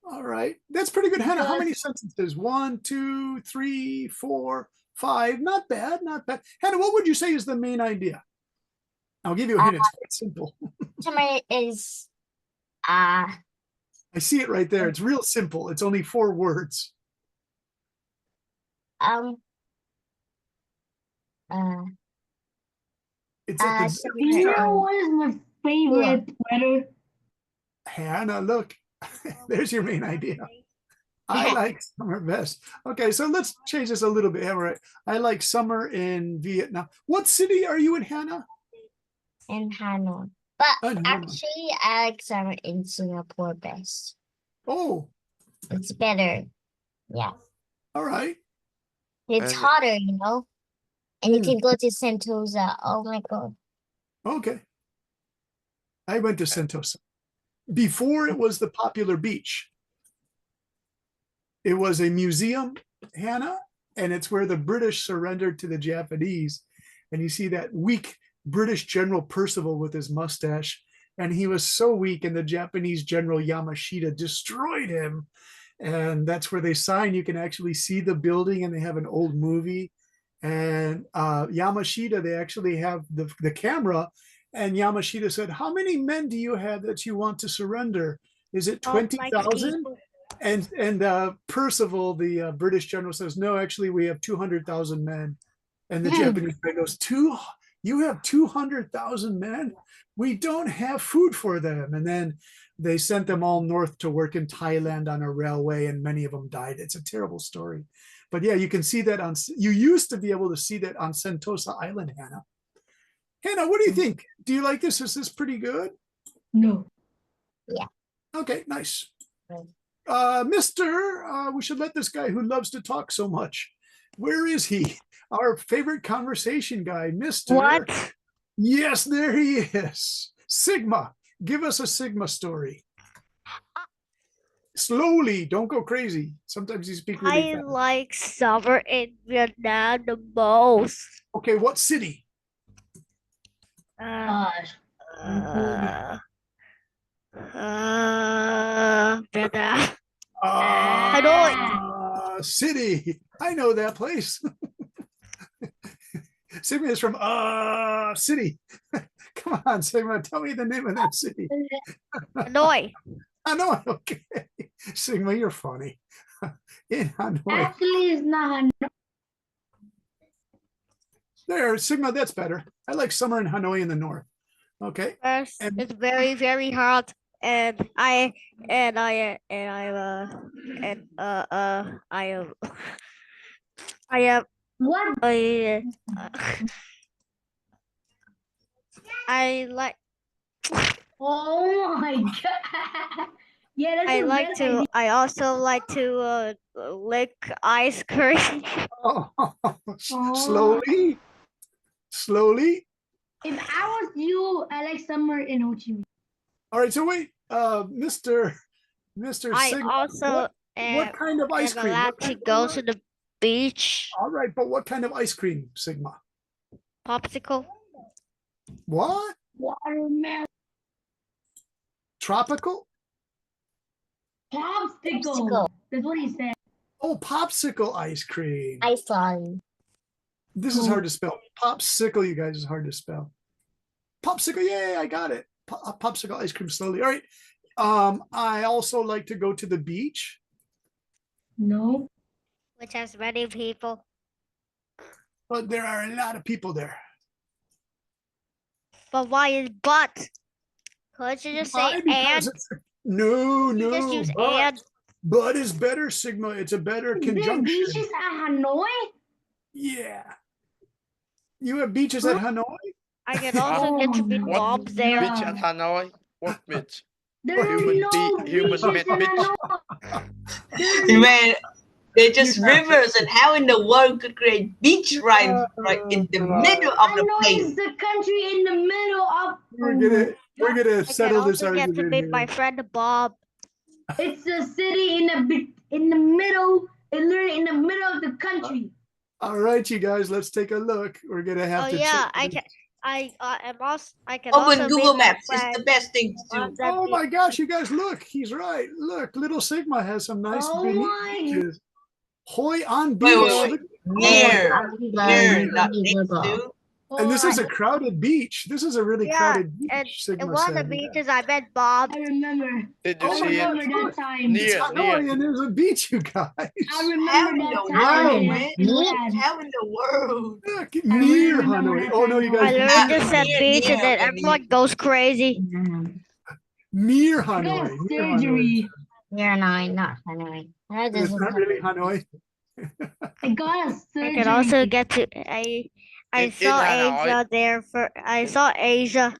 S2: All right. That's pretty good. Hannah, how
S11: Because-
S2: many sentences? 1, 2, 3, 4, 5. Not bad, not bad. Hannah, what would you say is the main idea? I'll give you a hint. It's quite simple.
S12: Summer is
S2: I see it right there. It's real simple. It's only 4 words. It's at the
S11: Do you know what is my favorite weather?
S2: Hannah, look. There's your main idea. I like summer best. Okay, so let's change this a little bit. All right. I like summer in Vietnam. What city are you in, Hannah?
S12: In Hanoi. But
S2: Hanoi.
S12: actually, I like summer in Singapore best.
S2: Oh,
S12: It's better. Yeah.
S2: all right.
S12: It's
S9: And-
S12: hotter, you know? And you can go to Sentosa. Oh my God.
S2: Okay. I went to Sentosa. Before it was the popular beach. It was a museum, Hannah, and it's where the British surrendered to the Japanese. And you see that weak British General Percival with his mustache. And he was so weak, and the Japanese General Yamashita destroyed him. And that's where they sign. You can actually see the building, and they have an old movie. And Yamashita, they actually have the camera. And Yamashita said, "How many men do you have that you want to surrender? Is it 20,000?" And Percival, the British general, says, "No, actually, we have 200,000 men." And the Japanese guy goes, "You have 200,000 men? We don't have food for them." And then they sent them all north to work in Thailand on a railway, and many of them died. It's a terrible story. But yeah, you can see that you used to be able to see that on Sentosa Island, Hannah. Hannah, what do you think? Do you like this? Is this pretty good?
S11: No.
S12: Yeah.
S2: Okay, nice.
S12: Right.
S2: We should let this guy who loves to talk so much. Where is he? Our favorite conversation guy, Mr.
S5: What?
S2: Yes, there he is. Sigma. Give us a Sigma story. Slowly, don't go crazy. Sometimes you speak really
S5: I
S2: fast.
S5: like summer in Vietnam the most.
S2: Okay, what city?
S11: Gosh.
S5: Vietnam.
S2: City. I know that place. Sigma is from city. Come on, Sigma, tell me the name of that city.
S5: Hanoi.
S2: Hanoi, okay. Sigma, you're funny. In Hanoi.
S11: Actually, it's not Hanoi.
S2: There, Sigma, that's better. I like summer in Hanoi in the north. Okay.
S5: Yes,
S2: And-
S5: it's very, very hot. And I am
S11: What?
S5: I like
S11: Oh my God. Yeah, that's
S5: I
S11: a
S5: like
S11: good
S5: to
S11: idea.
S5: I also like to lick ice cream.
S2: Oh, slowly. Slowly.
S11: If I was you, I like summer in Ho Chi Minh.
S2: All right, so wait, Mr.
S5: I
S2: Sigma,
S5: also
S2: what kind of ice
S5: am
S2: cream?
S5: allowed
S2: What
S5: to
S2: kind of-
S5: go to the beach.
S2: All right, but what kind of ice cream, Sigma?
S5: Popsicle.
S2: What?
S11: Watermelon.
S2: Tropical?
S11: Popsicle. That's what he said.
S2: Oh, popsicle ice cream.
S12: I sorry.
S2: This is hard to spell. Popsicle, you guys, is hard to spell. Popsicle, yay, I got it. Popsicle ice cream slowly. All right. I also like to go to the beach.
S11: No.
S5: Which has many people.
S2: But there are a lot of people there.
S5: But why is but? Could you just say
S2: Why? Because
S5: and?
S2: it's- No,
S5: You just
S2: no.
S5: use
S2: But,
S5: and.
S2: but is better, Sigma. It's a better
S11: The
S2: conjunction.
S11: beaches at Hanoi?
S2: Yeah. You have beaches at Hanoi?
S5: I can also get to
S11: Oh
S5: be
S11: my
S5: bombs there.
S9: Beach at Hanoi? What beach?
S11: There are
S9: Human
S11: no
S9: be- human
S11: beaches
S9: made
S11: in
S9: beach.
S11: Hanoi.
S4: Man, they're just
S2: Yeah.
S4: rivers, and how in the world could create beach right in the middle of the
S11: Hanoi
S4: place?
S11: is the country in the middle of.
S2: We're gonna
S5: I can
S2: settle this
S5: also get to
S2: argument
S5: meet
S2: here.
S5: my friend Bob.
S11: It's a city in the middle. It's literally in the middle of the country.
S2: All right, you guys, let's take a look. We're gonna have
S5: Oh
S2: to
S5: yeah,
S2: check this.
S5: I am also I can
S4: Open
S5: also
S4: Google
S5: meet my
S4: Maps. It's
S5: friend
S4: the best thing to
S5: on
S4: do.
S5: that
S2: Oh
S5: beach.
S2: my gosh, you guys, look, he's right. Look, little Sigma has some nice
S11: Oh
S2: beach-
S11: my-
S2: beaches. Hoi on
S4: Wait,
S2: beach.
S4: wait, wait.
S2: Look-
S4: Near, near, not
S12: Let me
S4: next
S12: Google.
S4: to.
S2: And this is a crowded beach. This is a really
S5: Yeah,
S2: crowded beach.
S5: And
S2: Sigma
S5: in one of the
S2: said.
S5: beaches I met Bob.
S11: I remember.
S9: Did you
S2: Oh my
S9: see
S2: God,
S9: it?
S11: remember that time.
S2: It's
S9: Near,
S2: Hanoi
S9: near.
S2: and there's a beach, you guys.
S11: I
S4: How
S11: remember
S4: in
S11: that
S4: the
S11: time.
S4: world,
S12: Wow.
S4: man?
S12: Near?
S4: How in the world?
S2: Look,
S11: I really
S2: near
S11: remember
S2: Hanoi.
S11: that
S2: Oh no,
S11: time
S2: you
S11: now.
S2: guys.
S5: I
S2: can
S5: literally
S2: see
S5: just
S2: it.
S5: said
S4: near,
S5: beach and
S4: near,
S5: then
S4: and
S5: everyone goes crazy.
S2: Near
S11: I got
S2: Hanoi. Near Hanoi.
S11: surgery.
S12: Near Hanoi, not Hanoi. Hanoi
S2: It's
S12: doesn't
S2: not
S12: have
S2: really
S12: a-
S2: Hanoi.
S11: I got a
S5: I can also
S11: surgery.
S5: get to I
S9: In
S5: saw
S9: Hanoi,
S5: Asia there for I
S9: in,
S5: saw Asia.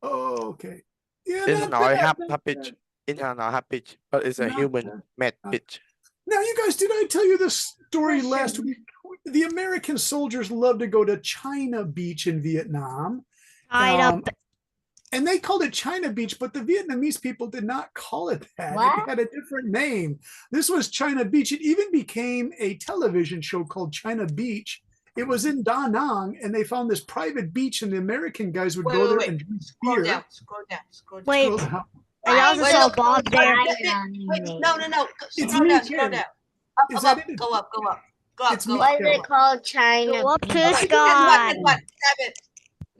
S2: Oh, okay. Yeah,
S9: in
S2: not
S9: Hanoi
S2: bad.
S9: have
S2: Not
S9: have beach. In Hanoi have beach, but it's a
S2: Not
S9: human
S2: bad.
S9: made
S2: Not
S9: beach.
S2: Now, you guys, did I tell you this story last
S11: Question.
S2: week? The American soldiers love to go to China Beach in Vietnam.
S5: Tied up.
S2: And they called it China Beach, but the Vietnamese people did not call it that.
S12: What?
S2: It had a different name. This was China Beach. It even became a television show called China Beach. It was in Da Nang, and they found this private beach, and the American guys would go there and drink
S4: Scroll
S2: beer.
S4: down, scroll down, scroll down.
S5: Wait,
S2: Scroll down.
S5: I also
S4: Wait,
S5: saw
S4: look,
S5: Bob there.
S4: Wait, no.
S2: It's
S4: Scroll down,
S2: me,
S4: scroll
S2: Ken.
S4: down.
S2: Is
S4: Go
S2: that
S4: up,
S2: it?
S4: go up, go up. Go up,
S2: It's
S4: go
S2: me,
S4: up.
S12: What is it called? China
S5: Go up to
S12: Beach.
S5: the
S4: Wait,
S5: sky.
S4: what? Seven.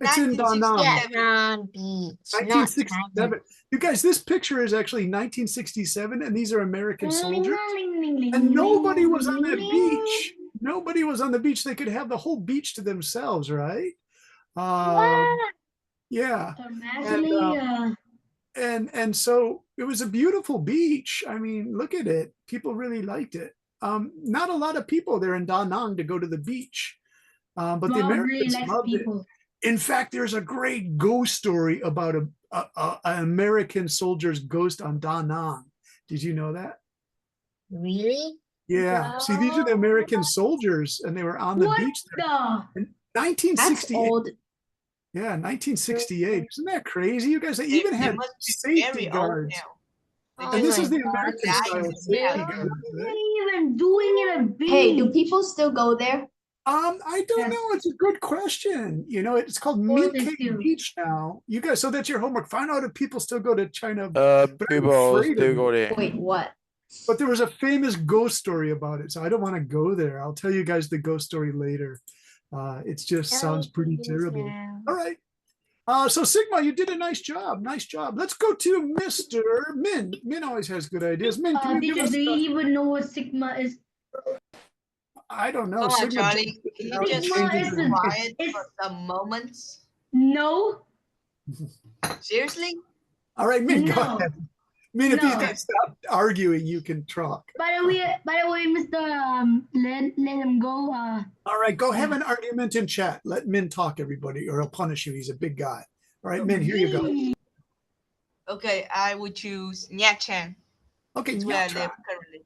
S2: It's in Da Nang.
S4: 1967.
S12: Vietnam Beach, not China.
S2: 1967. You guys, this picture is actually 1967, and these are American soldiers. And nobody was on that beach. Nobody was on the beach. They could have the whole beach to themselves, right? Yeah.
S11: I'm actually
S2: And so it was a beautiful beach. I mean, look at it. People really liked it. Not a lot of people there in Da Nang to go to the beach, but the
S11: Bob really
S2: Americans
S11: likes
S2: loved
S11: people.
S2: it. In fact, there's a great ghost story about an American soldier's ghost on Da Nang. Did you know that?
S12: Really?
S2: Yeah. See, these are the American soldiers, and they were on the
S11: What
S2: beach there.
S11: the?
S2: In 1968.
S1: Old.
S2: Yeah, 1968. Isn't that crazy? You guys, they even
S4: They
S2: had
S4: must be
S2: safety
S4: very old
S2: guards.
S4: now.
S2: And this
S12: Oh
S2: is the
S12: my God,
S2: American
S12: that's
S2: style
S12: crazy.
S2: safety
S11: What
S2: guards.
S11: are
S2: Right?
S11: they even doing in a beach?
S1: Hey, do people still go there?
S2: I don't
S11: Yes.
S2: know. It's a good question. You know, it's called
S11: Or they
S2: Minke
S11: still-
S2: Beach now. You guys, so that's your homework. Find out if people still go to China.
S9: People
S2: afraid of
S9: still
S2: it.
S9: go there.
S1: Wait, what?
S2: But there was a famous ghost story about it, so I don't want to go there. I'll tell you guys the ghost story later. It just sounds pretty terrible. All right. So Sigma, you did a nice job. Nice job. Let's go to Mr. Min. Min always has good ideas. Min, can you give
S11: Teacher,
S2: us?
S11: do you even know what Sigma is?
S2: I don't know.
S4: Come on,
S2: Sigma
S4: Charlie. Can you just
S11: Sigma
S4: be
S11: is a-
S4: quiet
S11: it's-
S4: for some moments?
S11: No.
S4: Seriously?
S2: All right, Min, go
S11: No.
S2: ahead. Min, if these
S11: No.
S2: guys stop arguing, you can talk.
S11: By the way, Mr. Let him go.
S2: All right, go have an argument in chat. Let Min talk, everybody, or he'll punish you. He's a big guy. All right, Min, here you go.
S4: Okay, I would choose Nha Trang.
S2: Okay,
S4: It's where I
S2: Nha
S4: live
S2: Trang.
S4: currently.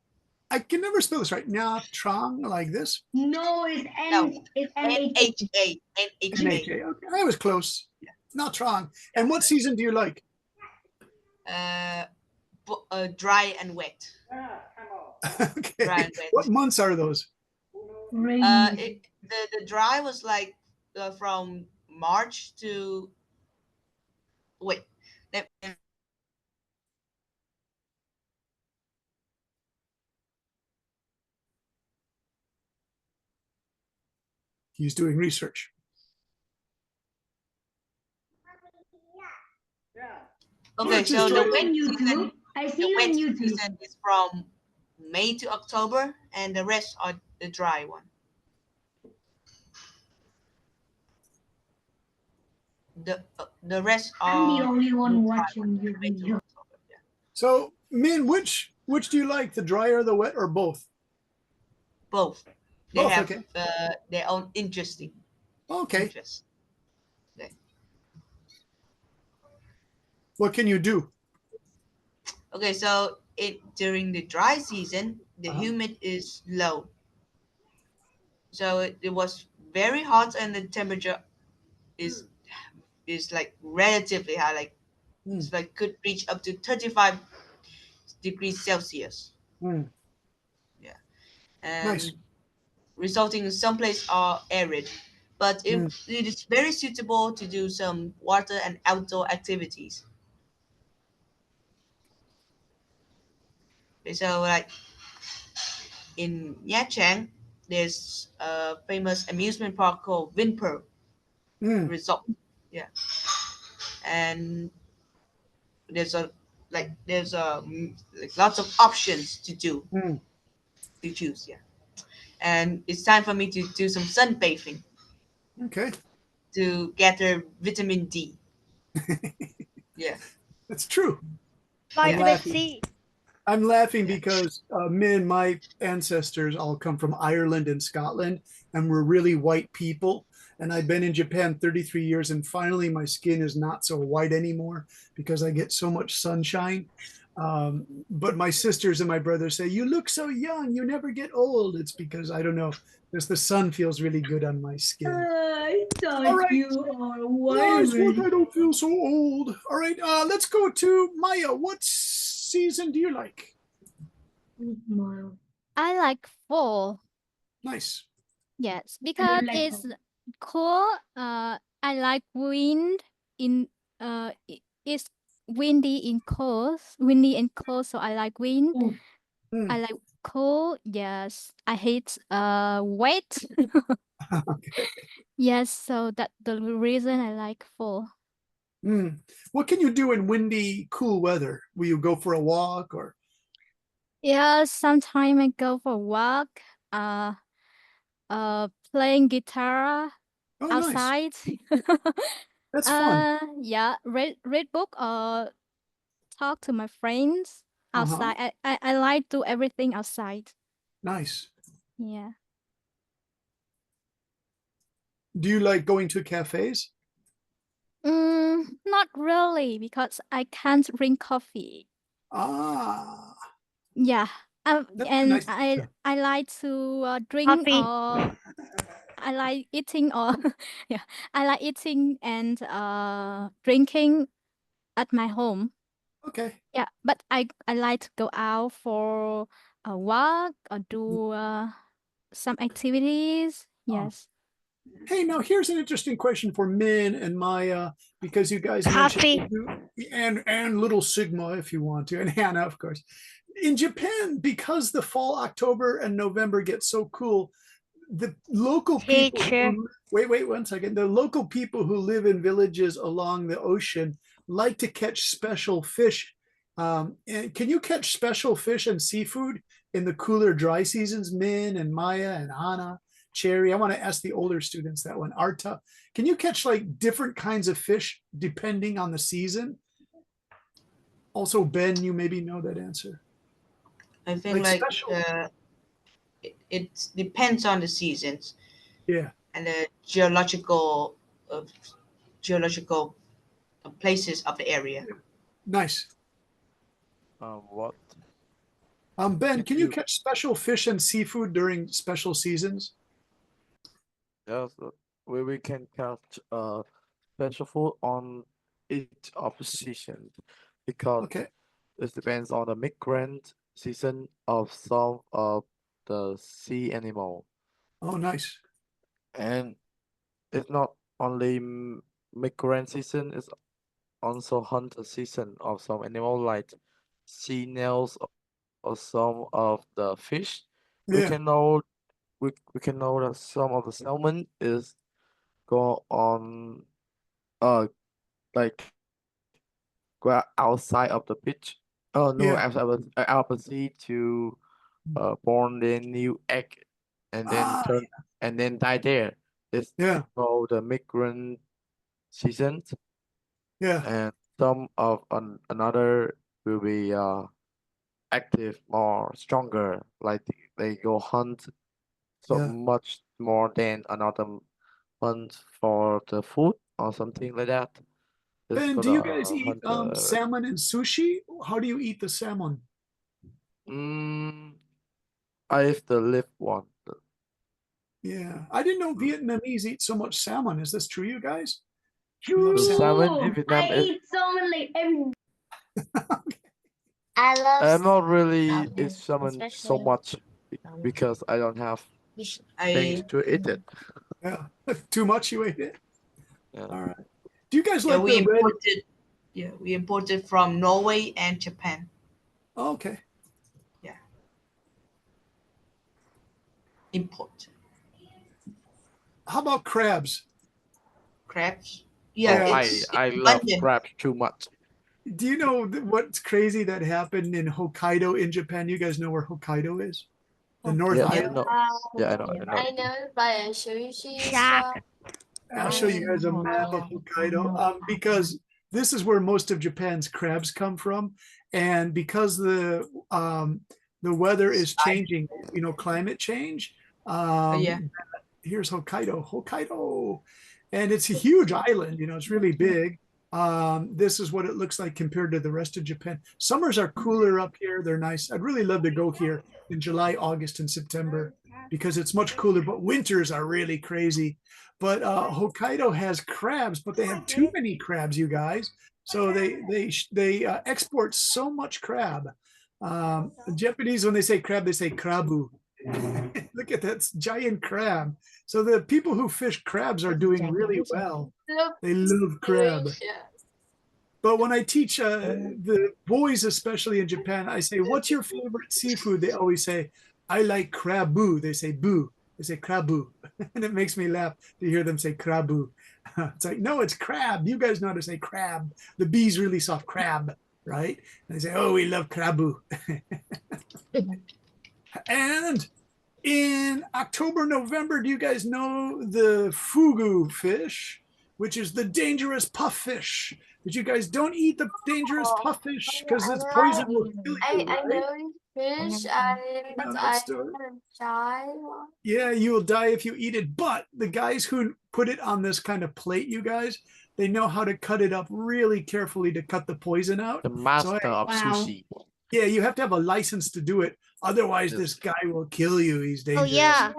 S2: I can never spell this right. Nha Trang, like this.
S11: No, it's
S4: No.
S11: It's
S4: NHA. NHA.
S2: NHA. Okay, I was close. Nha Trang. And what season do you like?
S4: Dry and wet.
S2: Okay.
S4: Dry and wet.
S2: What months are those?
S11: Rainy.
S4: The dry was like from March to wait.
S2: He's doing research.
S4: Okay,
S2: Just
S4: so the
S2: trying-
S4: wet
S11: on
S4: season,
S11: YouTube. I see
S4: the
S11: you
S4: wet
S11: on YouTube.
S4: season is from May to October, and the rest are the dry one. The rest
S11: I'm the
S4: are
S11: only one
S4: dry
S11: watching your
S4: May to
S11: video.
S4: October, yeah.
S2: So, Min, which do you like, the dry or the wet, or both?
S4: Both. They
S2: Both,
S4: have
S2: okay.
S4: their own interesting
S2: Okay.
S4: interests.
S2: What can you do?
S4: Okay, so during the dry season, the
S2: Uh-huh.
S4: humid is low. So it was very hot, and the temperature is like relatively high, like it's like could reach up to 35 degrees Celsius.
S2: Hmm.
S4: Yeah, and
S2: Nice.
S4: resulting in some places are arid, but it is very suitable to do some water and outdoor activities. Okay, so like in Nha Trang, there's a famous amusement park called Vinpearl Resort. Yeah, and there's like lots of options to do to choose. Yeah, and it's time for me to do some sunbathing
S2: Okay.
S4: to gather vitamin D. Yeah.
S2: That's true.
S5: Vitamin
S2: laughing.
S5: C.
S2: I'm laughing because me and my ancestors all come from Ireland and Scotland, and we're really white people. And I've been in Japan 33 years, and finally my skin is not so white anymore because I get so much sunshine. But my sisters and my brothers say, "You look so young, you never get old." It's because I don't know, just the sun feels really good on my skin.
S11: I thought
S2: All right.
S11: you are
S2: Nice
S11: white.
S2: one. I don't feel so old. All right, let's go to Maya. What season do you like?
S11: Smile.
S10: I like fall.
S2: Nice.
S10: Yes, because
S11: like
S10: it's cool. I like wind in it's windy in windy and cold, so I like wind.
S11: Oh.
S10: I like cold. Yes, I hate wet.
S2: Okay.
S10: Yes, so that the reason I like fall.
S2: What can you do in windy, cool weather? Will you go for a walk or?
S10: Yeah, sometime I go for a walk. Playing guitar
S2: Oh, nice.
S10: outside.
S2: That's fun.
S10: Yeah, read book or talk to my friends outside. I like do everything outside.
S2: Nice.
S10: Yeah.
S2: Do you like going to cafes?
S10: Not really because I can't drink coffee.
S2: Ah,
S10: Yeah.
S2: that's
S10: And
S2: nice.
S10: I like to drink
S5: Coffee.
S10: or I like eating or yeah, I like eating and drinking at my home.
S2: Okay.
S10: Yeah, but I like to go out for a walk or do some activities. Yes.
S2: Hey, now here's an interesting question for Min and Maya, because you guys
S5: Coffee.
S2: mentioned and little Sigma if you want to, and Hannah, of course. In Japan, because the fall, October, and November get so cool, the local people
S5: Teacher.
S2: wait 1 second. The local people who live in villages along the ocean like to catch special fish. And can you catch special fish and seafood in the cooler, dry seasons? Min and Maya and Hana, Cherry. I want to ask the older students that one. Arta, can you catch like different kinds of fish depending on the season? Also, Ben, you maybe know that answer.
S4: I think
S2: Like
S4: like
S2: special-
S4: it depends on the seasons
S2: Yeah.
S4: and the geological places of the area.
S2: Nice.
S9: What?
S2: Ben, can you
S9: you-
S2: catch special fish and seafood during special seasons?
S9: Yes, we can catch special food on each of the seasons because
S2: Okay.
S9: it depends on the migrant season of some of the sea animal,
S2: Oh, nice.
S9: and it's not only migrant season; it's also hunter season of some animal like sea snails or some of the fish. We
S2: Yeah.
S9: can know we can know that some of the salmon is go on like go outside of the beach. Oh no,
S2: Yeah.
S9: outside of the sea to born their new egg and then
S2: Ah,
S9: turn and then die there. It's
S2: Yeah.
S9: called the migrant season,
S2: Yeah.
S9: and some of another will be active or stronger, like they go hunt so
S2: Yeah.
S9: much more than another hunt for the food or something like that. It's
S2: Ben,
S9: called
S2: do you guys eat
S9: hunter.
S2: salmon and sushi? How do you eat the salmon?
S9: I have the live one.
S2: Yeah. I didn't know Vietnamese eat so much salmon. Is this true, you guys?
S11: True.
S9: The salmon in Vietnam
S11: I
S9: is
S11: eat salmon like every.
S12: I love
S9: I'm not really
S12: salmon,
S9: eat salmon so
S12: especially
S9: much
S12: salmon.
S9: because I don't have things
S4: I
S9: to eat it.
S2: Yeah. Too much you ate it?
S9: Yeah.
S2: All right. Do you guys
S4: yeah,
S2: like the red?
S4: we imported from Norway and Japan.
S2: Oh, okay.
S4: Import
S2: How about crabs?
S4: crabs.
S2: Yeah,
S9: Oh,
S4: it's
S9: I love
S4: abundant.
S9: crabs too much.
S2: Do you know what's crazy that happened in Hokkaido in Japan? You guys know where Hokkaido is? The North
S9: Yeah, I
S2: Island.
S9: know. Yeah, I know. I know.
S7: I know by a sushi
S5: Shark.
S7: shop.
S2: I'll show you guys a map of Hokkaido because this is where most of Japan's crabs come from. And because the weather is changing, climate change.
S4: Yeah.
S2: Here's Hokkaido. And it's a huge island, it's really big. This is what it looks like compared to the rest of Japan. Summers are cooler up here. They're nice. I'd really love to go here in July, August, and September because it's much cooler, but winters are really crazy. But Hokkaido has crabs, but they have too many crabs, you guys. So they export so much crab. The Japanese, when they say crab, they say krabu. Look at that giant crab. So the people who fish crabs are doing really well. They love crab. But when I teach the boys, especially in Japan, I say, what's your favorite seafood? They always say, I like krabu. They say boo. They say krabu. And it makes me laugh to hear them say krabu. It's like, no, it's crab. You guys know how to say crab. The B's really soft, crab, right? And they say, oh, we love krabu. And in October, November, do you guys know the fugu fish, which is the dangerous puffish? But you guys don't eat the dangerous puffish because its poison will kill you.
S7: I
S2: right?
S7: know fish.
S2: know that story?
S7: Die.
S2: Yeah, you will die if you eat it. But the guys who put it on this kind of plate, you guys, they know how to cut it up really carefully to cut the poison out.
S9: The master of
S8: Wow.
S9: sushi.
S2: Yeah, you have to have a license to do it. Otherwise, this guy will kill you. He's
S5: Oh
S2: dangerous.
S5: yeah.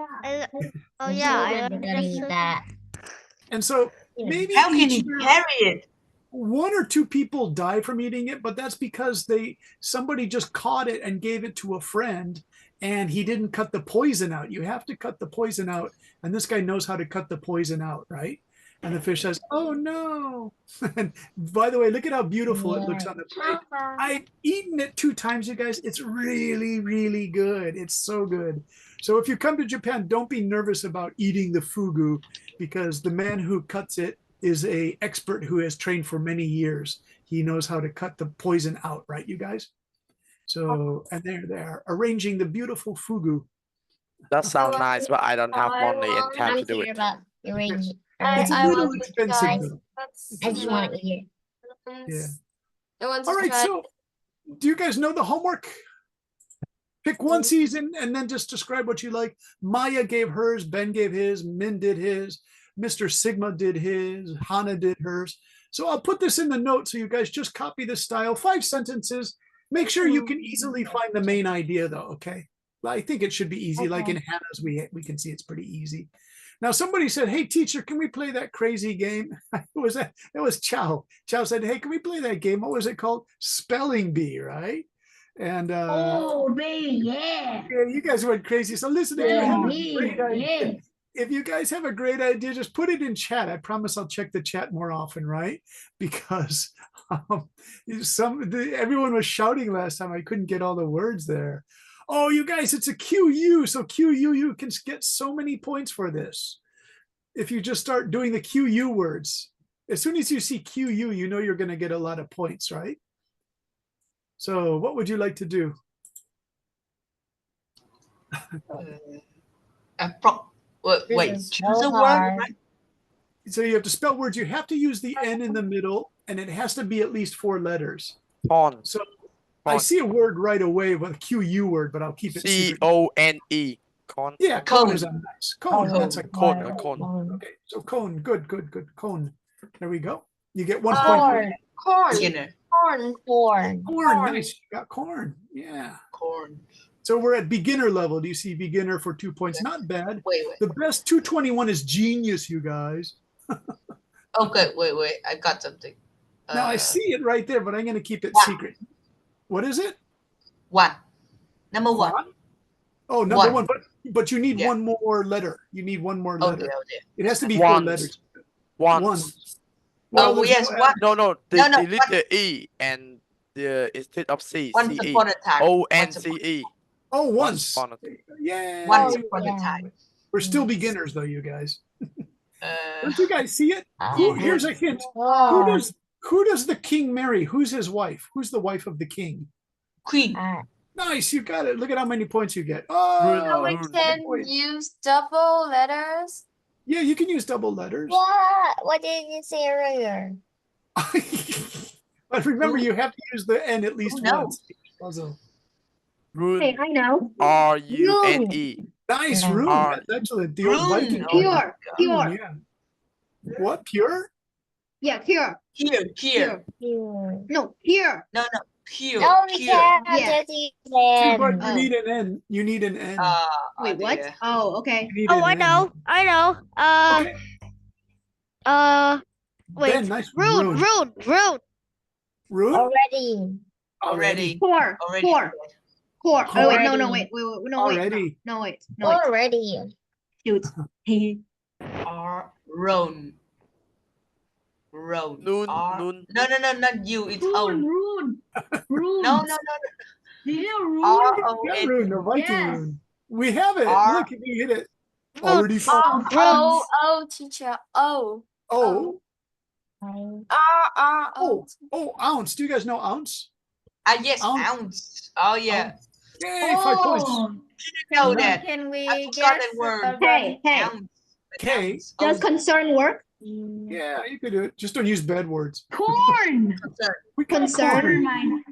S5: Oh yeah. I
S12: Children gotta eat
S5: understood.
S12: that.
S2: And so maybe
S4: How can
S2: each
S4: he
S2: year,
S4: carry it?
S2: one or two people die from eating it, but that's because somebody just caught it and gave it to a friend and he didn't cut the poison out. You have to cut the poison out. And this guy knows how to cut the poison out, right? And the fish says, oh no. And by the way, look at how beautiful it looks on the plate. I've eaten it 2 times, you guys. It's really, really good. It's so good. So if you come to Japan, don't be nervous about eating the fugu because the man who cuts it is an expert who has trained for many years. He knows how to cut the poison out, right, you guys? So, and they're arranging the beautiful fugu.
S9: That sounds nice, but I don't have money and time to
S12: I'm
S9: do
S12: curious
S9: it.
S12: about the range.
S2: It's a
S7: I
S2: little
S7: want to
S2: expensive.
S7: try.
S2: though.
S12: I just want to eat
S2: Yeah.
S7: I want to
S2: All right,
S7: try.
S2: so do you guys know the homework? Pick one season and then just describe what you like. Maya gave hers, Ben gave his, Min did his, Mr. Sigma did his, Hana did hers. So I'll put this in the notes so you guys just copy this style, 5 sentences. Make sure you can easily find the main idea though, okay? I think it should be easy. Like in Hannah's, we can see it's pretty easy. Now somebody said, hey teacher, can we play that crazy game? What was that? That was Chow. Chow said, hey, can we play that game? What was it called? Spelling Bee, right? And
S11: Oh, baby, yeah.
S2: yeah, you guys went crazy. So listen, if you have a
S11: Yeah,
S2: great idea,
S11: yeah.
S2: if you guys have a great idea, just put it in chat. I promise I'll check the chat more often, right? Because everyone was shouting last time. I couldn't get all the words there. Oh, you guys, it's a QU. So QU, you can get so many points for this. If you just start doing the QU words, as soon as you see QU, you know you're going to get a lot of points, right? So what would you like to do?
S4: Wait,
S12: is
S4: choose
S12: so
S4: a word,
S12: hard.
S4: right?
S2: So you have to spell words. You have to use the N in the middle, and it has to be at least 4 letters.
S9: Con.
S2: So I see a word right away with a QU word, but I'll keep it secret.
S9: CONE. Con.
S2: Yeah, cone is a nice cone. That's a
S9: Cone.
S2: cone.
S9: A cone.
S2: Okay, so cone. Good. Cone. There we go. You get 1 point.
S12: Corn.
S7: Corn.
S4: Beginner.
S7: Corn.
S12: Corn.
S2: Corn. Nice. You got corn. Yeah.
S4: Corn.
S2: So we're at beginner level. Do you see beginner for 2 points? Not bad.
S4: Wait.
S2: The best 221 is genius, you guys.
S4: Okay, wait. I got something.
S2: Now I see it right there, but I'm going to keep it
S4: One.
S2: secret. What is it?
S4: 1. Number 1.
S2: Oh, number
S4: One.
S2: 1. But you need
S4: Yeah.
S2: 1 more letter. You need 1 more letter.
S4: Okay.
S2: It has to be 4
S9: Once.
S2: letters.
S9: Once.
S4: Oh,
S2: there's
S4: yes,
S2: no
S4: one.
S9: No. The
S4: No,
S9: delete the E and the instead of C.
S4: Once
S9: CE.
S4: upon a time.
S9: ONCE.
S2: Oh, once.
S9: Upon a-
S2: Yeah.
S4: Once upon a time.
S2: We're still beginners, though, you guys.
S4: Uh,
S2: Don't you guys see it? Here's a hint.
S12: Oh.
S2: Who does the king marry? Who's his wife? Who's the wife of the king?
S4: Queen.
S2: Nice, you got it. Look at how many points you get. Oh,
S7: So we can use double letters.
S2: yeah, you can use double letters.
S12: What? What did you say earlier?
S2: But remember, you have to use the N at least
S4: No.
S2: once. Puzzle.
S9: Rune.
S11: Hey, I know.
S9: R-U-N-E.
S2: Nice,
S11: Yeah.
S2: Rune.
S9: R-
S2: That's excellent. The old
S4: Rune.
S2: Viking.
S4: Oh my
S11: Pure,
S4: God.
S11: pure.
S2: Rune, yeah. What? Pure?
S11: Yeah, pure.
S4: Here.
S12: Here.
S11: No, pure.
S4: No, pure.
S12: No, we
S4: Pure.
S12: can't
S11: Yeah.
S12: just use
S2: See, but
S12: them.
S2: you need an N. You need an N.
S11: Wait, what?
S4: dear.
S11: Oh, okay.
S2: You need
S5: Oh,
S2: an
S5: I
S2: N.
S5: know. I know.
S2: Okay.
S5: Wait.
S2: Ben, nice.
S5: Rune.
S2: Rune?
S4: Already.
S11: Core.
S4: Already.
S11: Core. Core. Oh, wait, no,
S12: Already.
S11: wait. No, wait.
S2: Already.
S11: No, wait. No, wait.
S12: Already.
S11: Shoot.
S4: Roan. Roan.
S9: Noon.
S4: R.
S9: Noon.
S4: No, not you. It's
S11: Rune,
S4: own.
S11: Rune.
S4: No.
S11: Did you Rune?
S2: Yeah, Rune, the Viking
S11: Yes.
S2: Rune. We have it.
S4: R-
S2: Look, if you hit it. Already.
S7: Oh, teacher. Oh.
S2: Oh.
S7: Oh.
S2: Oh, ounce. Do you guys know ounce?
S4: Yes,
S2: Ounce.
S4: ounce. Oh, yeah.
S2: Yay, 5 points.
S4: Didn't know that.
S6: Can we
S4: I forgot
S6: guess
S4: that word.
S6: a
S11: Hey, hey.
S4: Ounce.
S2: K.
S4: Ounce.
S11: Does
S4: Oh,
S11: concern work?
S2: Yeah, you could do it. Just don't use bad words.
S11: Corn.
S4: concern.
S2: We got
S11: Concern.
S2: corn.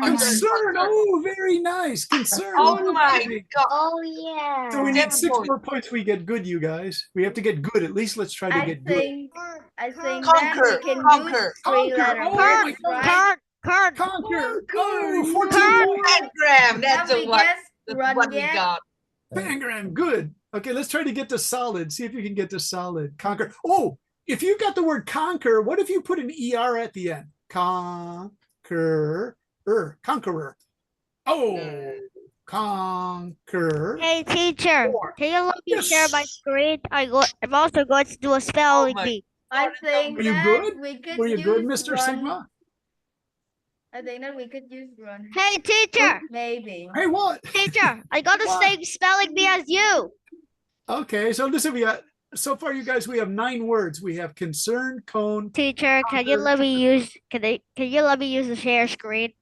S2: Concern. Oh, very nice. Concern.
S4: Oh my
S2: Okay.
S4: God.
S12: Oh, yeah.
S2: So we
S4: 7
S2: need 6
S4: points.
S2: more points. We get good, you guys. We have to get good. At least let's try to
S6: I
S2: get good.
S6: think that
S4: Conquer,
S6: we can
S4: conquer,
S6: use three
S2: conquer.
S6: letter
S2: Oh
S6: words,
S2: my
S6: right?
S2: Conquer. Oh, 14 points.
S4: Pentagram. That's
S6: Can
S4: a
S6: we
S4: what?
S6: guess
S4: That's
S6: run
S4: what we
S6: yet?
S4: got.
S2: Pangram. Good. Okay, let's try to get to solid. See if you can get to solid. Conquer. Oh, if you got the word conquer, what if you put an ER at the end? Conqueror. Conqueror. Oh, conquer.
S5: Hey, teacher.
S2: Four.
S5: Can you let me share my
S2: Yes.
S5: screen? I'm also going to do a spelling
S4: my-
S5: bee.
S6: I think
S2: Were you
S6: that
S2: good?
S6: we could
S2: Were you
S6: use
S2: good, Mr.
S6: run.
S2: Sigma?
S6: I think that we could use run.
S5: Hey, teacher.
S6: Maybe.
S2: Hey, what?
S5: Teacher, I got the
S2: What?
S5: same spelling bee as you.
S2: Okay, so listen, we got so far, you guys. We have 9 words. We have concern, cone.
S5: Teacher, can you
S2: Conquer.
S5: let me use? Can you let me use the share screen?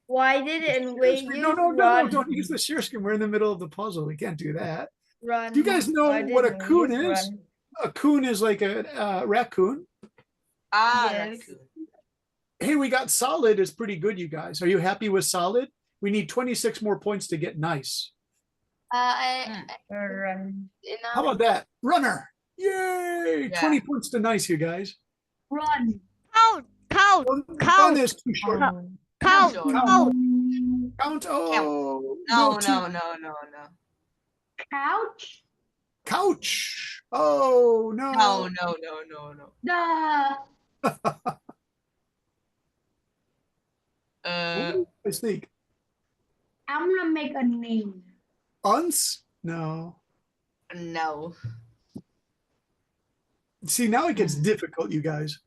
S6: Why didn't we use
S2: No,
S6: run?
S2: don't use the share screen. We're in the middle of the puzzle. We can't do that.
S6: Run.
S2: Do you guys know
S6: Why
S2: what a
S6: didn't we
S2: coon
S6: use
S2: is?
S6: run?
S2: A coon is like a raccoon.
S6: Yes.
S4: Raccoon.
S2: Hey, we got solid. Is pretty good, you guys. Are you happy with solid? We need 26 more points to get nice.
S6: Run.
S2: How about that? Runner. Yay!
S4: Yeah.
S2: 20 points to nice, you guys.
S11: Run.
S5: Count.
S2: One is too short.
S5: Count.
S4: Sure.
S2: Count. Oh,
S4: No.
S2: two.
S11: Couch.
S2: Couch. Oh, no.
S4: No.
S11: The
S2: I think.
S11: I'm gonna make a name.
S2: Uns? No.
S4: No.
S2: See, now it gets difficult, you guys.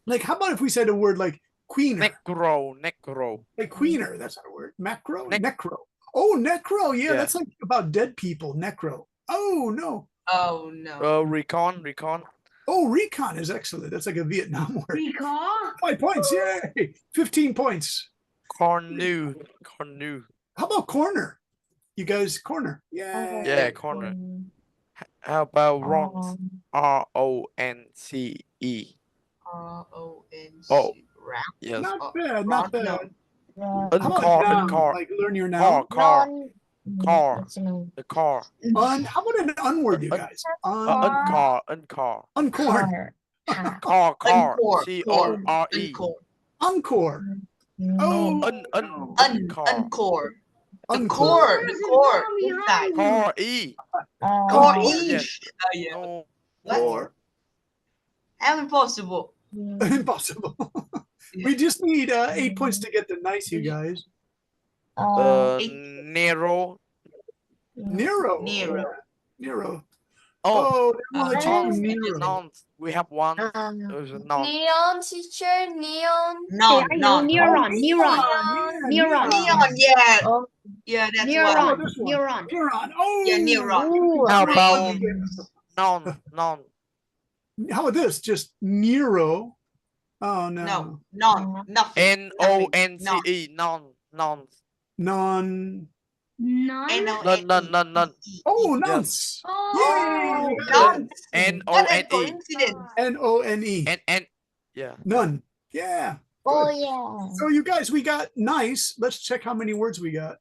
S2: Like, how about if we said a word like queener?
S9: Necro.
S2: Like queener, that's not a word. Macro?
S9: Nec-
S2: Necro. Oh, necro. Yeah,
S9: Yeah.
S2: that's like about dead people. Necro. Oh, no.
S4: Oh no.
S9: Recon.
S2: Oh, recon is excellent. That's like a Vietnam word.
S11: Recall.
S2: 5 points. Yay. 15 points.
S9: Cornu.
S2: How about corner? You guys, corner. Yeah.
S9: Yeah, corner. How about Ronce? RONCE.
S4: RONC.
S9: Oh.
S4: Round.
S9: Yes.
S2: Not bad. Not
S4: Ron, no.
S2: bad. How about noun?
S9: Uncar.
S2: Like learn your noun.
S9: Car.
S12: Car.
S9: The car.
S2: How about an unword, you guys?
S9: Uncar.
S2: Uncorn.
S9: Car.
S4: Encore.
S9: CORE.
S2: Encore.
S9: Oh,
S4: Encore.
S2: Encore.
S4: The core inside.
S9: Core E.
S4: Core
S9: Oh,
S4: E.
S9: yes.
S4: Oh yeah.
S9: No.
S2: Core.
S4: How impossible.
S2: Impossible. We just need 8 points to get the nice, you guys.
S9: Nero.
S2: Nero.
S4: Nero.
S2: Nero.
S9: Oh,
S2: Oh, they want to change Nero.
S9: nonce. We have one. There's a nonce.
S7: Neon teacher, neon.
S4: Non.
S11: I know.
S4: Non.
S11: Neuron.
S2: Yeah,
S11: Neuron.
S4: Neon. Yeah.
S12: Oh.
S4: Yeah. That's
S11: Neuron.
S4: what.
S2: this one.
S11: Neuron.
S2: Neuron. Oh.
S4: Yeah. Neuron.
S12: Ooh,
S9: How
S12: okay.
S9: about non?
S2: How about this? Just Nero. Oh, no.
S4: No. Non. Nothing.
S9: NONCE. Non.
S2: Non.
S11: None.
S9: None.
S2: Oh,
S9: Yes.
S2: nonce.
S11: Oh.
S2: Yay.
S4: Non. What a
S9: NONE.
S4: coincidence.
S2: None.
S9: And Yeah.
S2: None. Yeah.
S12: Oh
S2: Good.
S12: yeah.
S2: So you guys, we got nice. Let's check how many words we got.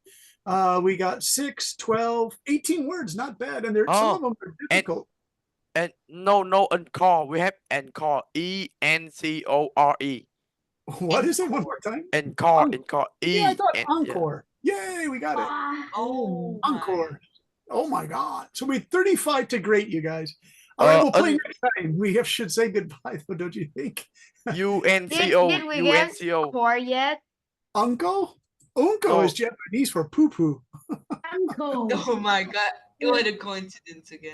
S2: We got 6, 12, 18 words. Not bad. And some
S9: Oh,
S2: of them are difficult.
S9: And no, encore. We have encore. ENCORE.
S2: What is it? One more time.
S9: Encore.
S2: En-
S9: Encore.
S2: Yeah, I thought
S9: Yeah.
S2: encore. Yay, we got it.
S4: Oh,
S2: Encore. Oh my God. So we 35 to great, you guys. All right, we'll play next time. We should say goodbye, though, don't you think?
S9: UNCO.
S6: Did we get
S9: UNCO.
S6: score yet?
S2: Uncle? Uncle
S9: No.
S2: is Japanese for poo-poo.
S11: Uncle.
S4: Oh my God. What a coincidence again.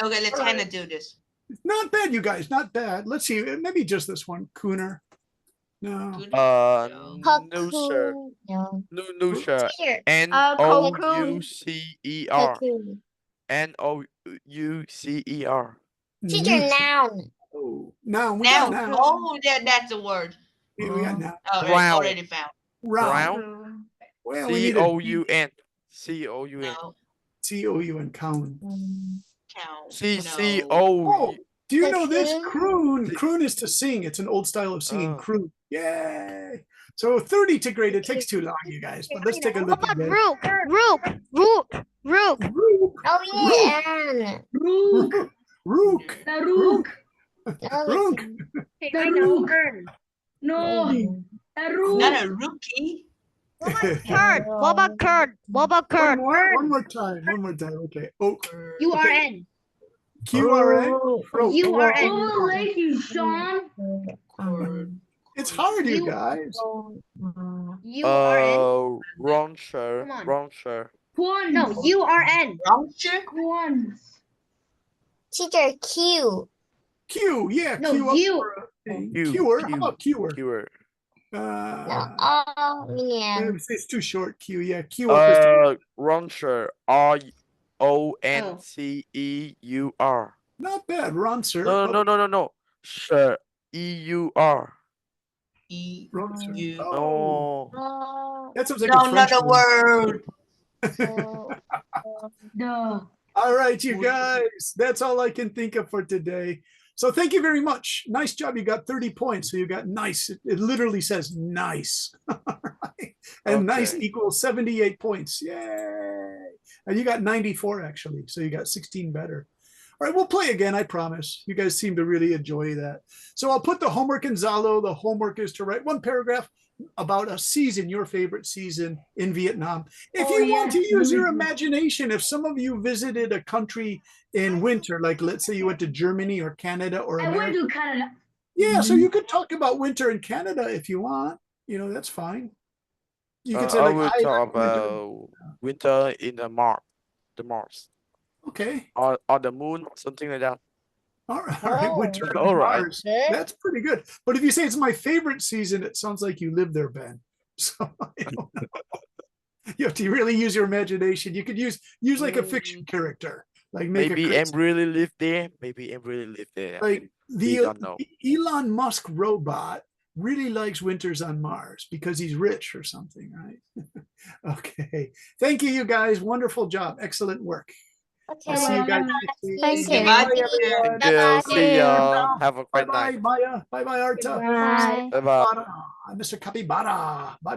S4: Okay, let's
S2: All right.
S4: Hannah do this.
S2: Not bad, you guys. Not bad. Let's see. Maybe just this one. Cooner. No.
S9: No, sir.
S12: No.
S9: No, sir.
S12: Teacher.
S9: NOUCER.
S12: Cocoon.
S9: NOUCER.
S12: Teacher, noun.
S2: Oh, now we
S4: Now,
S2: got now.
S4: oh, that's a word.
S2: We got now.
S4: Oh,
S9: Brown.
S4: already found.
S2: Round. Well, we need a
S9: COUN.
S2: COUN count.
S4: Count.
S9: CCO.
S2: Oh, do you know this?
S12: Cocoon?
S2: Croon. Croon is to sing. It's an old style of singing.
S9: Oh.
S2: Croon. Yay. So 30 to grade. It takes too long, you guys. But let's take a
S5: What
S2: look at
S5: about
S2: that.
S5: rook?
S2: Rook.
S12: Oh yeah.
S2: Rook. Rook.
S11: The rook.
S2: Rook.
S11: The rook. No. The rook.
S4: Not a rookie.
S5: Curd. What about curd? What about curd?
S2: One more time. One more time. Okay. Oak.
S6: URN.
S2: QRN.
S6: URN.
S11: Oh, thank you, Sean.
S2: It's hard, you guys.
S6: URN.
S9: Wrong, sir.
S6: Come on.
S9: Wrong, sir.
S11: Quans.
S6: No, URN.
S4: Voucher?
S11: Quans.
S12: Teacher, Q.
S2: Q. Yeah.
S6: No,
S2: Q. up
S6: you.
S2: for a thing.
S9: Q,
S2: Qer.
S9: Q,
S2: How about Qer?
S9: Qer.
S12: No. Oh yeah.
S2: It's too short. Q. Yeah. Q up is too.
S9: Wrong, sir. RONCEUR.
S2: Not bad. Ron, sir.
S9: No. Sir. EUR.
S2: Ron, sir.
S4: You.
S2: Oh,
S12: Oh.
S2: that sounds like
S4: No,
S2: a French
S4: not a word.
S11: The.
S2: All right, you guys. That's all I can think of for today. So thank you very much. Nice job. You got 30 points. So you got nice. It literally says nice. And nice
S9: Okay.
S2: equals 78 points. Yay. And you got 94 actually. So you got 16 better. All right, we'll play again, I promise. You guys seem to really enjoy that. So I'll put the homework in Zalo. The homework is to write one paragraph about a season, your favorite season in Vietnam. If you want to use your imagination, if some of you visited a country in winter, like let's say you went to Germany or Canada or
S11: I went
S2: America.
S11: to Canada.
S2: Yeah, so you could talk about winter in Canada if you want. You know, that's fine. You could say
S9: I
S2: like,
S9: will
S2: I
S9: talk
S2: like winter.
S9: about winter in the Mars.
S2: Okay.
S9: Or the moon, something like that.
S2: All right, winter on
S9: All right.
S2: Mars. That's pretty good. But if you say it's my favorite season, it sounds like you live there, Ben. So I don't know. You have to really use your imagination. You could use like a fiction character, like make
S9: Maybe
S2: a
S9: I'm really live there. Maybe I'm really live there.
S2: like
S9: We don't know.
S2: Elon Musk robot really likes winters on Mars because he's rich or something, right? Okay. Thank you, you guys. Wonderful job. Excellent work. I'll see you guys next week.
S6: Thank you.
S4: Bye,
S9: Thank you. See y'all. Have a great
S2: Bye-bye,
S9: night.
S2: Maya. Bye-bye, Arta.
S6: Bye.
S9: Bye bye.
S2: Mr. Capybara. Bye-bye.